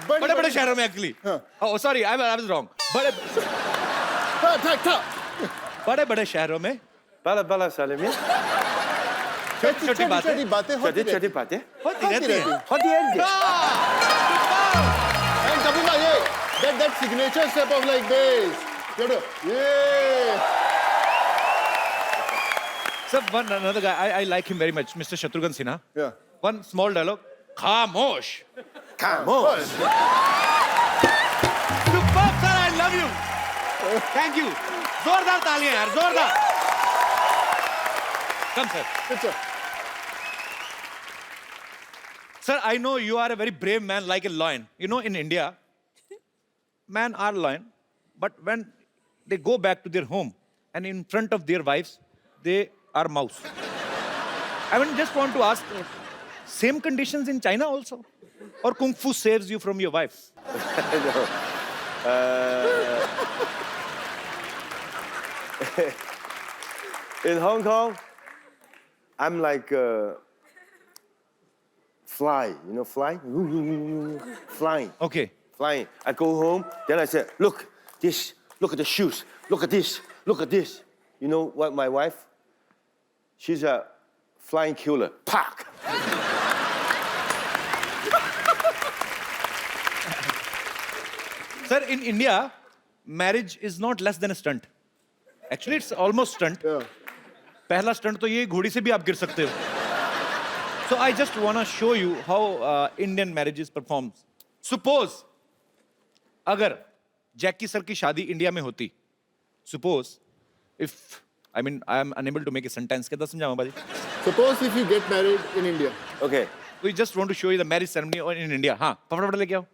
Speaker 2: बड़े बड़े शहरों में actually. Oh, sorry, I was wrong. बड़े बड़े शहरों में
Speaker 7: Bala salam mein.
Speaker 2: छोटी छोटी बातें
Speaker 6: बातें होती
Speaker 7: Chote
Speaker 6: रहती
Speaker 7: batein.
Speaker 2: होती रहती हैं.
Speaker 7: Hadi ende.
Speaker 6: And Kabila, yeah, that signature step of like this. You know, yeah.
Speaker 2: Sir, another guy, I like him very much, Mr. Shatrughan Sinha.
Speaker 6: Yeah.
Speaker 2: One small dialogue. खामोश.
Speaker 7: Come
Speaker 2: Superb, sir, I love you. Thank you. जोरदार तालियां यार, जोरदार. Come, sir.
Speaker 6: It's a,
Speaker 2: Sir, I know you are a very brave man like a lion. You know, in India, men are lion, but when they go back to their home and in front of their wives, they are mouse. I mean, just want to ask, same conditions in China also? Or Kung Fu saves you from your wife?
Speaker 7: In Hong Kong, I'm like fly, you know, fly? Flying.
Speaker 2: Okay.
Speaker 7: Flying. I go home, then I say, look, this, look at the shoes, look at this, look at this. You know what my wife? She's a flying killer. Pack.
Speaker 2: Sir, in India, marriage is not less than a stunt. Actually, it's almost stunt.
Speaker 6: Yeah.
Speaker 2: पहला stunt तो ये घोड़ी से भी आप गिर सकते हो. So I just wanna show you how Indian marriages performs. Suppose अगर जैकी सर की शादी इंडिया में होती, suppose if I mean I am unable to make a sentence, कैसे समझाऊँ बाजी?
Speaker 6: Suppose if you get married in India.
Speaker 7: Okay.
Speaker 2: We just want to show you the marriage ceremony in India. हाँ, फटाफट लेके आओ.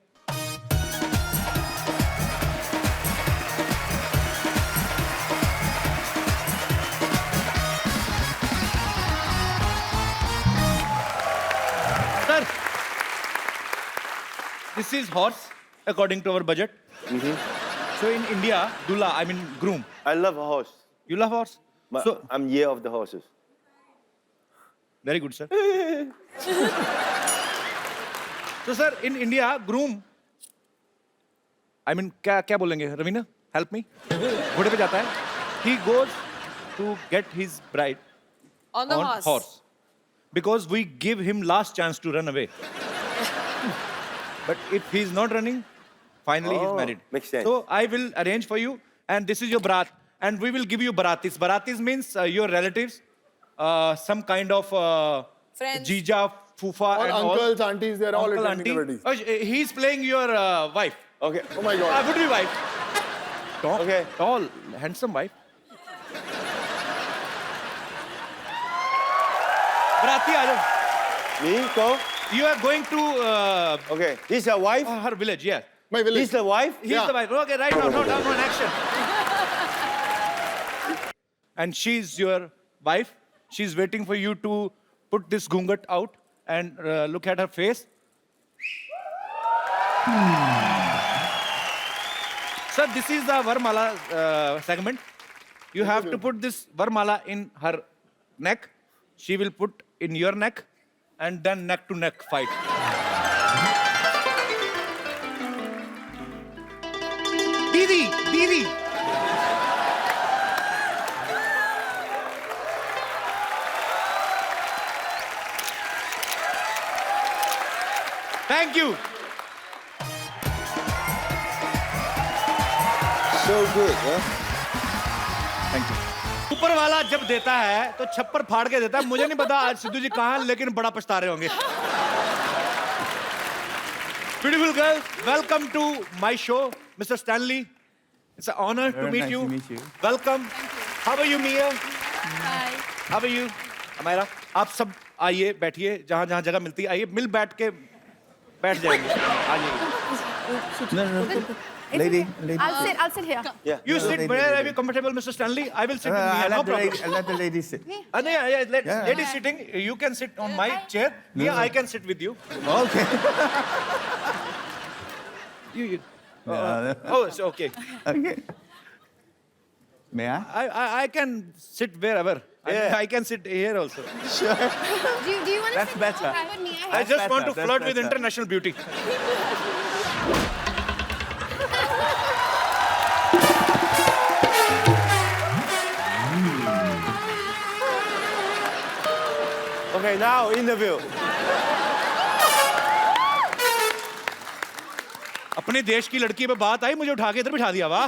Speaker 2: Sir, this is horse according to our budget. So in India, dula, I mean groom.
Speaker 7: I love a horse.
Speaker 2: You love horse?
Speaker 7: But
Speaker 2: So
Speaker 7: I'm year of the horses.
Speaker 2: very good, sir. So sir, in India, groom. I mean, क्या बोलेंगे? Raveena, help me. घोड़े पे जाता है. He goes to get his bride
Speaker 3: On the
Speaker 2: on horse. Because we give him last chance to run away. But if he's not running, finally he's
Speaker 7: Oh,
Speaker 2: married.
Speaker 7: makes sense.
Speaker 2: So I will arrange for you, and this is your barat, and we will give you baratis. Baratis means your relatives, some kind of
Speaker 3: Friends.
Speaker 2: jija, fufa,
Speaker 6: All
Speaker 2: and all.
Speaker 6: uncles, aunties, they're all
Speaker 2: Uncle,
Speaker 6: attending the
Speaker 2: auntie.
Speaker 6: weddings.
Speaker 2: Oh, he's playing your wife.
Speaker 7: Okay.
Speaker 6: Oh my God.
Speaker 2: Would be wife. Tall,
Speaker 7: Okay.
Speaker 2: tall, handsome wife. Barati, aa jao.
Speaker 7: Me go.
Speaker 2: You are going to
Speaker 7: Okay. This is your wife.
Speaker 2: her village, yeah.
Speaker 6: My village.
Speaker 7: This is the wife.
Speaker 2: He's
Speaker 6: Yeah.
Speaker 2: the wife. Okay, right now, no, down on action. And she's your wife. She's waiting for you to put this gungat out and look at her face. Sir, this is the Varmala segment. You have to put this Varmala in her neck. She will put in your neck, and then neck to neck fight. Didi, Didi. Thank you.
Speaker 7: So good, huh?
Speaker 2: Thank you. ऊपर वाला जब देता है तो छप्पर फाड़ के देता है. मुझे नहीं पता आज सिद्धू जी कहाँ हैं, लेकिन बड़ा पछता रहे होंगे. Beautiful girl, welcome to my show, Mr. Stanley. It's an honor to meet you. Welcome. How are you, Mia?
Speaker 4: Hi.
Speaker 2: How are you? Amira, आप सब आइए, बैठिए, जहाँ जहाँ जगह मिलती है आइए, मिल बैठ के बैठ जाएंगे. आइए.
Speaker 9: Lady.
Speaker 4: I'll sit here.
Speaker 7: Yeah.
Speaker 2: You sit where are you comfortable, Mr. Stanley? I will sit with Mia, no problem.
Speaker 9: Let the lady sit.
Speaker 2: Lady sitting, you can sit on my chair. Mia, I can sit with you.
Speaker 9: Okay.
Speaker 2: You.
Speaker 9: No.
Speaker 2: Oh, it's okay.
Speaker 9: Okay. May I?
Speaker 2: I can sit wherever.
Speaker 7: Yeah.
Speaker 2: I can sit here also.
Speaker 9: Sure.
Speaker 4: Do you want to
Speaker 9: That's
Speaker 4: sit
Speaker 9: better.
Speaker 4: with me?
Speaker 2: I just want to
Speaker 9: better,
Speaker 2: flirt
Speaker 9: that's
Speaker 2: with
Speaker 9: better.
Speaker 2: international beauty.
Speaker 7: Okay, now interview.
Speaker 2: अपने देश की लड़की पे बात आई, मुझे उठा के इधर बिठा दिया. वाह.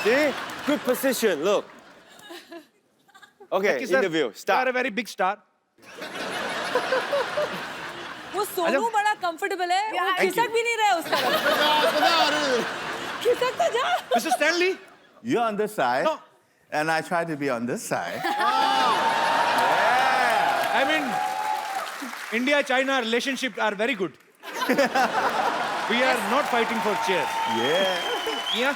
Speaker 7: See? Good position. Look. Okay,
Speaker 2: Thank you, sir.
Speaker 7: interview.
Speaker 2: You are a
Speaker 7: Start.
Speaker 2: very big star.
Speaker 3: वो सोनू बड़ा कंफर्टेबल है, वो खिसक भी नहीं रहा है उस तरफ. खिसक तो जा.
Speaker 2: Mr. Stanley.
Speaker 9: You're on this side.
Speaker 2: No.
Speaker 9: And I try to be on this side.
Speaker 2: I mean, India-China relationship are very good. We are not fighting for chairs.
Speaker 9: Yeah.
Speaker 2: Mia,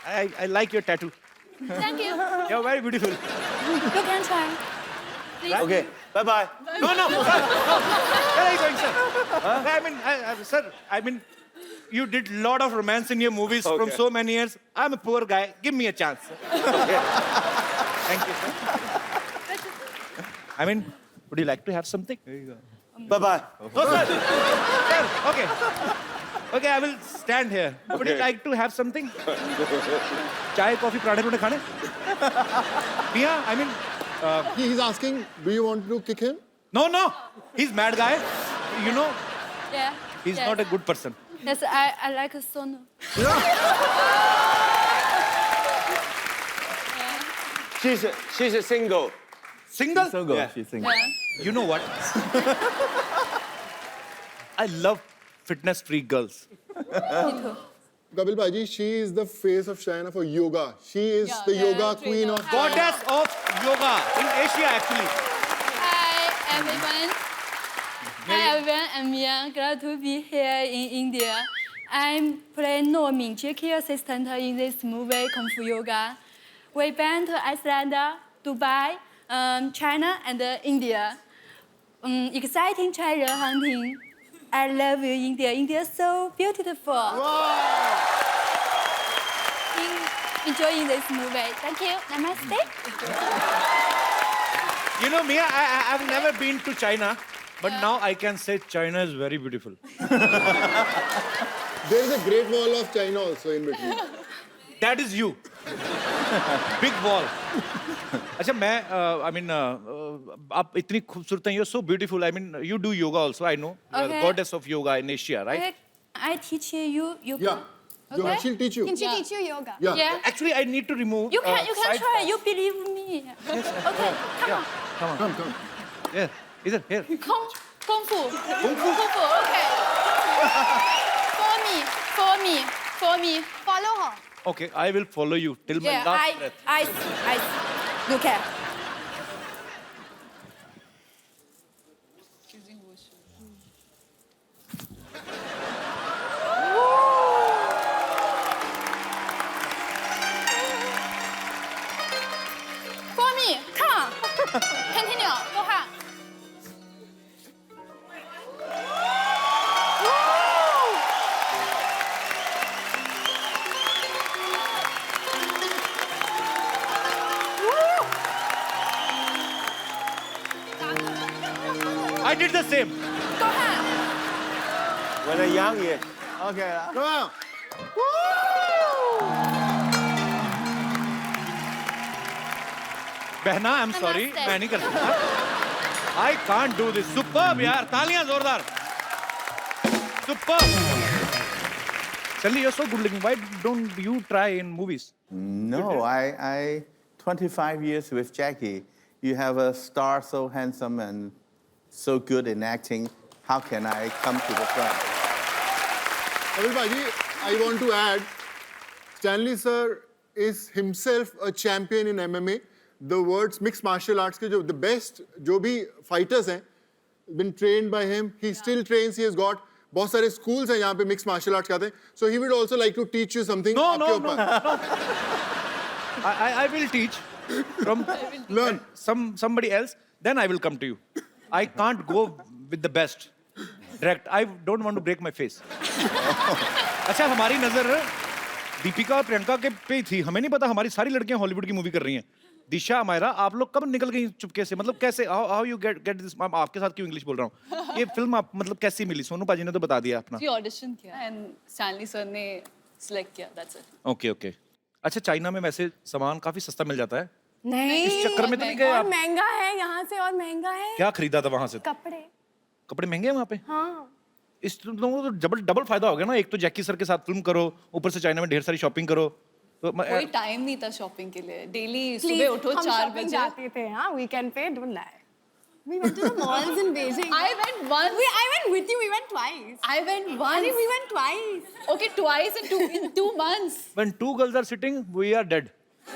Speaker 4: Hi.
Speaker 2: I like your tattoo.
Speaker 4: Thank you.
Speaker 2: You're very beautiful.
Speaker 4: Look, hands fine.
Speaker 7: Okay, bye bye.
Speaker 2: No, no, sir. No. Where are you going, sir? I mean, sir, I mean, you did lot of romance in your movies from
Speaker 7: Okay.
Speaker 2: so many years. I'm a poor guy. Give me a chance. Thank you, sir. I mean, would you like to have something?
Speaker 7: Bye bye.
Speaker 2: No, sir. Sir, okay. Okay, I will stand here. Would you
Speaker 7: Okay.
Speaker 2: like to have something? Chai, coffee, पराठे खाने? Mia, I mean,
Speaker 6: He's asking, do you want to kick him?
Speaker 2: No. He's mad guy. You know,
Speaker 4: Yeah.
Speaker 2: he's
Speaker 4: yes.
Speaker 2: not a good person.
Speaker 4: Yes, I like Sonu.
Speaker 7: She's a single.
Speaker 2: Single?
Speaker 9: So good.
Speaker 7: Yeah.
Speaker 9: She's single.
Speaker 4: Yeah.
Speaker 2: You know what? I love fitness freak girls.
Speaker 4: Me too.
Speaker 6: Kapil Bhaji, she is the face of China for yoga. She is
Speaker 3: Yeah,
Speaker 6: the
Speaker 3: yeah,
Speaker 6: yoga
Speaker 3: trainer.
Speaker 6: queen of
Speaker 2: Goddess of yoga in Asia, actually.
Speaker 4: Hi everyone. Hi everyone. I'm Mia. Glad to be here in India. I'm playing No Mingqie key assistant in this movie Kung Fu Yoga. We been to Iceland, Dubai, China, and India. Exciting treasure hunting. I love you, India. India is so beautiful. Enjoying this movie. Thank you. Namaste.
Speaker 2: You know, Mia, I've never been to China, but now I can say China is very beautiful.
Speaker 6: There is a Great Wall of China also in between.
Speaker 2: That is you. Big wall. अच्छा मैं I mean आप इतनी खूबसूरत हैं, you're so beautiful. I mean you do yoga also. I know. You're the
Speaker 4: Okay.
Speaker 2: goddess of yoga in Asia, right?
Speaker 4: Okay, I teach you yoga.
Speaker 6: Yeah.
Speaker 4: Okay.
Speaker 6: She'll teach you.
Speaker 4: Can she teach you yoga?
Speaker 6: Yeah.
Speaker 4: Yeah.
Speaker 2: Actually, I need to remove.
Speaker 4: You can
Speaker 2: side
Speaker 4: try.
Speaker 2: part.
Speaker 4: You believe me. Okay, come on.
Speaker 6: Come, come.
Speaker 2: Yeah, either here.
Speaker 4: Kung fu. Kung fu. Okay. For me. Follow her.
Speaker 2: Okay, I will follow you till my
Speaker 4: Yeah,
Speaker 2: last breath.
Speaker 4: I. Look at. For me, come on. Continue. Go ahead.
Speaker 2: I did the same.
Speaker 4: Go ahead.
Speaker 7: When I'm young, yes.
Speaker 9: Okay.
Speaker 6: Come on.
Speaker 2: बहना, I'm sorry,
Speaker 4: Namaste.
Speaker 2: मैं नहीं कर सकता. I can't do this. Superb यार, तालियां जोरदार. Superb. Stanley, you're so good looking. Why don't you try in movies?
Speaker 9: No, I 25 years with Jackie. You have a star so handsome and so good in acting. How can I come to the front?
Speaker 6: Kapil Bhaji, I want to add, Stanley sir is himself a champion in MMA. The words mixed martial arts के the best जो भी fighters हैं, been trained by him. He still trains. He has got बहुत सारे schools हैं यहाँ पे mixed martial arts खाते हैं. So he would also like to teach you something.
Speaker 2: No,
Speaker 6: आपके
Speaker 2: no,
Speaker 6: ऊपर.
Speaker 2: I will teach from
Speaker 6: Learn.
Speaker 2: somebody else. Then I will come to you. I can't go with the best. Direct. I don't want to break my face. अच्छा हमारी नजर दीपिका और प्रियंका के पे ही थी. हमें नहीं पता हमारी सारी लड़कियां हॉलीवुड की मूवी कर रही हैं. दिशा, मायरा, आप लोग कब निकल गई चुपके से? मतलब कैसे? How you get this? आपके साथ क्यों इंग्लिश बोल रहा हूँ? ये फिल्म आप मतलब कैसी मिली? सोनू पाजी ने तो बता दिया अपना.
Speaker 3: जी ऑडिशन किया एंड स्टैनली सर ने सिलेक्ट किया, दैट्स इट.
Speaker 2: Okay okay. अच्छा चाइना में वैसे सामान काफी सस्ता मिल जाता है.
Speaker 10: नहीं,
Speaker 2: इस चक्कर में तो नहीं गए
Speaker 10: और
Speaker 2: आप?
Speaker 10: महंगा है यहाँ से, और महंगा है.
Speaker 2: क्या खरीदा था वहां से?
Speaker 10: कपड़े.
Speaker 2: कपड़े महंगे हैं वहाँ पे?
Speaker 10: हाँ.
Speaker 2: इस लोगों को तो डबल फायदा हो गया ना. एक तो जैकी सर के साथ फिल्म करो, ऊपर से चाइना में ढेर सारी शॉपिंग करो. तो
Speaker 3: कोई टाइम नहीं था शॉपिंग के लिए. डेली
Speaker 10: Please,
Speaker 3: सुबह उठो
Speaker 10: हम
Speaker 3: 4
Speaker 10: shopping
Speaker 3: बजे.
Speaker 10: जाते थे, हाँ, weekend पे, don't lie. We went to the malls in Beijing.
Speaker 3: I went once.
Speaker 10: I went with you. We went twice.
Speaker 3: I went
Speaker 10: I
Speaker 3: once.
Speaker 10: think we went twice.
Speaker 3: Okay, twice in 2 months.
Speaker 2: when two girls are sitting, we are dead.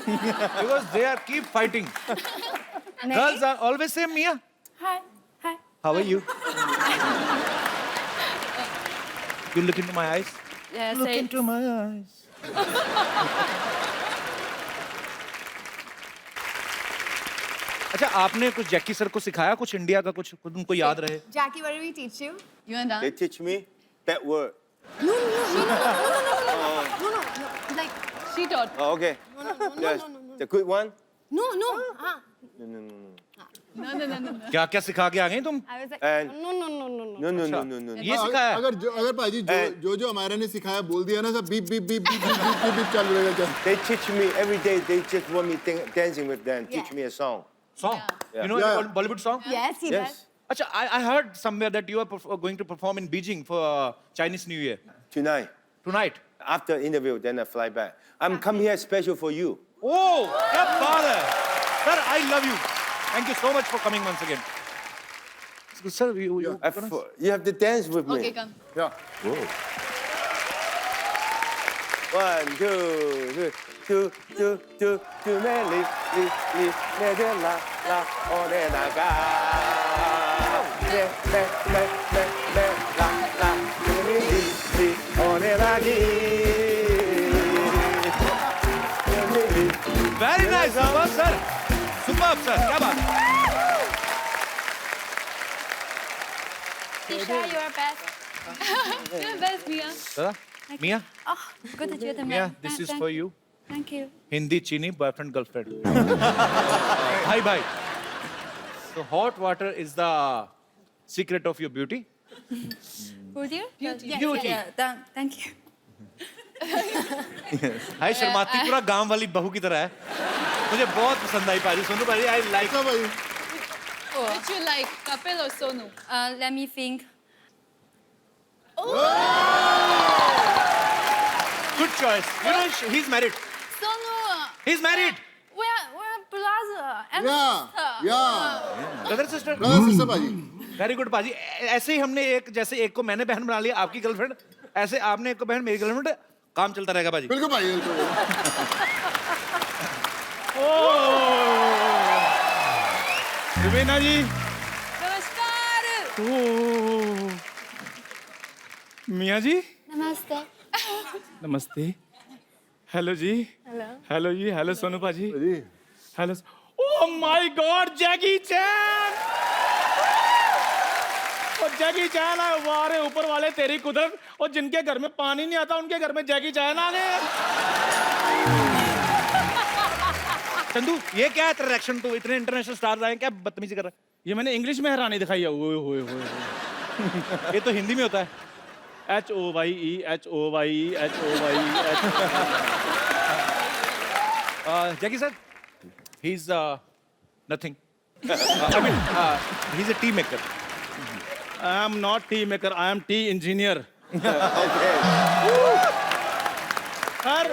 Speaker 2: Because they are keep fighting. Girls are always same, Mia.
Speaker 10: Hi. Hi.
Speaker 2: How are you? You look into my eyes.
Speaker 4: Yeah,
Speaker 2: Look
Speaker 4: say
Speaker 2: into my eyes. अच्छा आपने कुछ Jackie sir को सिखाया कुछ India का कुछ उनको याद रहे?
Speaker 10: Jackie, what did we teach you?
Speaker 3: You and
Speaker 7: They
Speaker 3: Dan?
Speaker 7: teach me that word.
Speaker 10: No. Like,
Speaker 3: She taught.
Speaker 7: Oh, okay. Yes. The good one?
Speaker 10: no.
Speaker 3: No.
Speaker 2: क्या क्या सिखा के आ गई तुम?
Speaker 10: I was like,
Speaker 7: And-
Speaker 10: no.
Speaker 2: ये सिखाया?
Speaker 6: अगर पाजी जो हमारा ने सिखाया बोल दिया ना सब beep beep beep beep beep beep चालू रहेगा.
Speaker 7: They teach me every day. They just want me dancing with them. Teach
Speaker 10: Yeah.
Speaker 7: me a song.
Speaker 2: Song? You know
Speaker 6: Yeah.
Speaker 2: any Bollywood song?
Speaker 10: Yes, he
Speaker 7: Yes.
Speaker 10: does.
Speaker 2: Acha, I heard somewhere that you are going to perform in Beijing for Chinese New Year
Speaker 7: Tonight,
Speaker 2: tonight.
Speaker 7: after interview, then I fly back. I'm come here special for you.
Speaker 2: Oh, क्या बात है, sir! I love you. Thank you so much for coming once again. Sir, you
Speaker 7: You have to dance with me.
Speaker 4: Okay, come.
Speaker 6: Yeah.
Speaker 7: 1, 2, 3, 2, me li de la o de la ga. Me la li o de la gi.
Speaker 2: very nice, superb, sir. Superb, sir. क्या बात है?
Speaker 4: Tisha, you are best. You're best, Mia.
Speaker 2: Sir, Mia,
Speaker 4: Oh, good that you're the
Speaker 2: Mia,
Speaker 4: man.
Speaker 2: this is
Speaker 4: Thank-
Speaker 2: for you.
Speaker 4: Thank you.
Speaker 2: Hindi chini boyfriend girlfriend. Bhai bhai. So hot water is the secret of your beauty.
Speaker 4: Would you? Beauty.
Speaker 2: Beauty.
Speaker 4: Thank you.
Speaker 2: हाय शर्माती पूरा गांव वाली बहू की तरह है. मुझे बहुत पसंद आई पाजी. सोनू पाजी, I like.
Speaker 6: अच्छा भाई.
Speaker 3: Which you like, Kapil or Sonu?
Speaker 4: Let me think.
Speaker 2: Good choice. You know he's married.
Speaker 4: Sonu.
Speaker 2: He's married.
Speaker 4: We're brother and
Speaker 6: Yeah.
Speaker 4: sister.
Speaker 6: Yeah.
Speaker 2: Brother sister.
Speaker 6: Brother sister भाजी.
Speaker 2: वेरी गुड पाजी. ऐसे ही हमने एक जैसे एक को मैंने बहन बना लिया आपकी गर्लफ्रेंड, ऐसे आपने एक को बहन मेरी गर्लफ्रेंड, काम चलता रहेगा पाजी.
Speaker 6: बिल्कुल भाई. बिल्कुल.
Speaker 5: रुबीना जी.
Speaker 3: Namaskar.
Speaker 5: मियाँ जी.
Speaker 4: Namaste.
Speaker 5: नमस्ते. हेलो जी. हेलो जी. हेलो सोनू पाजी. Hello. Oh my God, Jackie Chan. और जैकी चैन है. वाह रे ऊपर वाले तेरी कुदरत. और जिनके घर में पानी नहीं आता उनके घर में जैकी चैन आ गए.
Speaker 2: चंदू, ये क्या है तेरा रिएक्शन? तो इतने इंटरनेशनल स्टार्स आए, क्या बदतमीजी कर रहा
Speaker 5: ये मैंने इंग्लिश में हैरानी दिखाई है. ओए होए होए.
Speaker 2: है? ये तो हिंदी में होता है.
Speaker 5: HOYE HOYE HOYE.
Speaker 2: Jackie sir, he's nothing. I mean, he's a tea maker.
Speaker 5: I am not tea maker. I am tea engineer.
Speaker 7: Okay.
Speaker 5: Sir,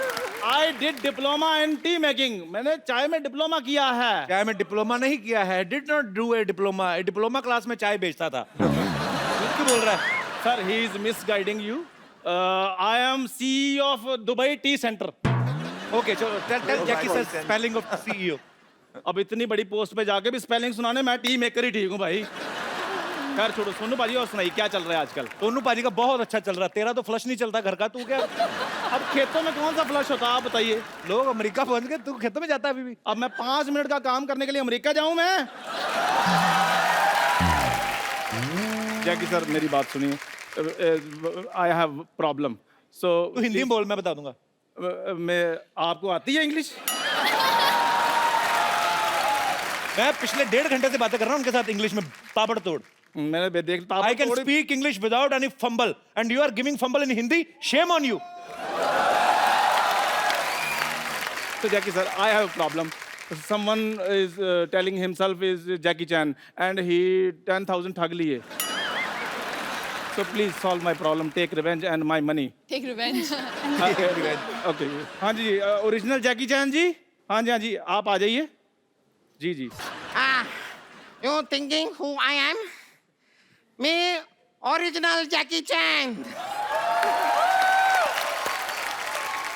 Speaker 5: I did diploma in tea making. मैंने चाय में डिप्लोमा किया है.
Speaker 2: चाय में diploma नहीं किया है. Did not do a diploma. Diploma class में चाय बेचता था. क्यों बोल रहा है?
Speaker 5: Sir, he is misguiding you. I am CEO of Dubai Tea Center.
Speaker 2: Okay, so tell Jackie sir spelling of CEO.
Speaker 5: अब इतनी बड़ी पोस्ट पे जाके भी स्पेलिंग सुनाने, मैं टी मेकर ही ठीक हूँ भाई. खैर छोड़ो. सोनू पाजी और सुनाइए, क्या चल रहा है आजकल?
Speaker 2: सोनू पाजी का बहुत अच्छा चल रहा है. तेरा तो फ्लश नहीं चलता घर का. तू क्या?
Speaker 5: अब खेतों में कौन सा फ्लश होता है आप बताइए.
Speaker 2: लोग अमेरिका पहुंच गए, तू खेतों में जाता है अभी भी.
Speaker 5: अब मैं 5 मिनट का काम करने के लिए अमेरिका जाऊं मैं? जैकी सर मेरी बात सुनिए. I have problem. सो
Speaker 2: तू हिंदी में बोल, मैं बता दूंगा.
Speaker 5: मैं आपको आती है इंग्लिश?
Speaker 2: मैं पिछले 1.5 घंटे से बातें कर रहा हूँ उनके साथ इंग्लिश में ताबड़तोड़.
Speaker 5: मैंने देखता
Speaker 2: I can speak English without any fumble, and you are giving fumble in Hindi. Shame on you.
Speaker 5: So Jackie sir, I have a problem. Someone is telling himself is Jackie Chan, and he 10,000 ठग लिए. So please solve my problem. Take revenge and my money.
Speaker 3: Take revenge.
Speaker 5: Okay. हाँ जी, original जैकी चैन जी. हाँ जी, आप आ जाइए. जी जी.
Speaker 11: You thinking who I am? Me, original Jackie Chan.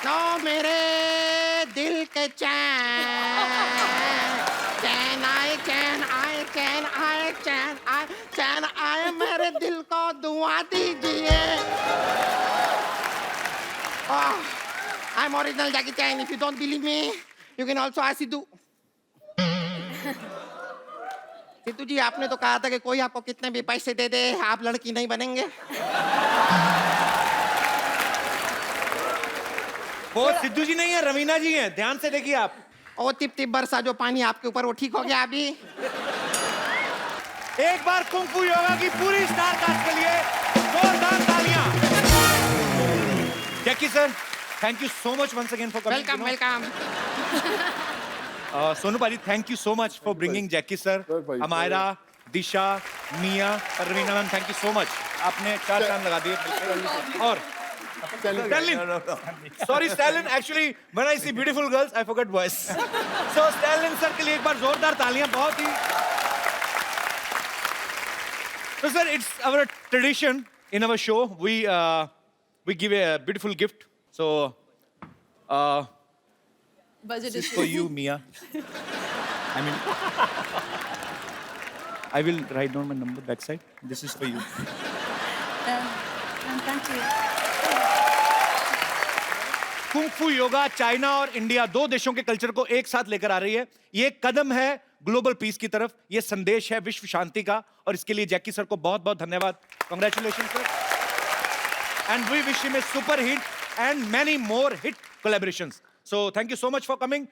Speaker 11: No, मेरे दिल के चैन. चैन आए मेरे दिल को दुआ दीजिए. I'm original Jackie Chan. If you don't believe me, you can also ask Sidhu. Sidhu जी, आपने तो कहा था कि कोई आपको कितने भी पैसे दे दे, आप लड़की नहीं बनेंगे.
Speaker 2: वो सिद्धू जी नहीं है, रवीना जी हैं. ध्यान से देखिए आप.
Speaker 11: ओ टिप टिप बरसा जो पानी आपके ऊपर, वो ठीक हो गया अभी.
Speaker 2: एक बार कुंफू योगा की पूरी स्टार कास्ट के लिए जोरदार तालियां. Jackie sir, thank you so much once again for coming.
Speaker 11: Welcome welcome.
Speaker 2: Sonu paaji, thank you so much for bringing Jackie sir,
Speaker 6: Sir, भाई,
Speaker 2: Amyra, Disha, Mia, Raveena ma'am, thank you so much. आपने 4 चांद लगा दिए. और Stalin. Sorry, Stalin. Actually, when I see beautiful girls, I forget boys. So Stalin sir के लिए एक बार जोरदार तालियां. बहुत ही. So sir, it's our tradition in our show. We give a beautiful gift. So
Speaker 3: Budget
Speaker 2: this is for you, Mia. I mean, I will write down my number backside. This is for you.
Speaker 10: Thank you.
Speaker 2: Kung फू yoga China और India 2 देशों के culture को एक साथ लेकर आ रही है. ये एक कदम है ग्लोबल पीस की तरफ. ये संदेश है विश्व शांति का और इसके लिए जैकी सर को बहुत बहुत धन्यवाद. Congratulation sir. And we wish him a super hit and many more hit collaborations. So thank you so much for coming.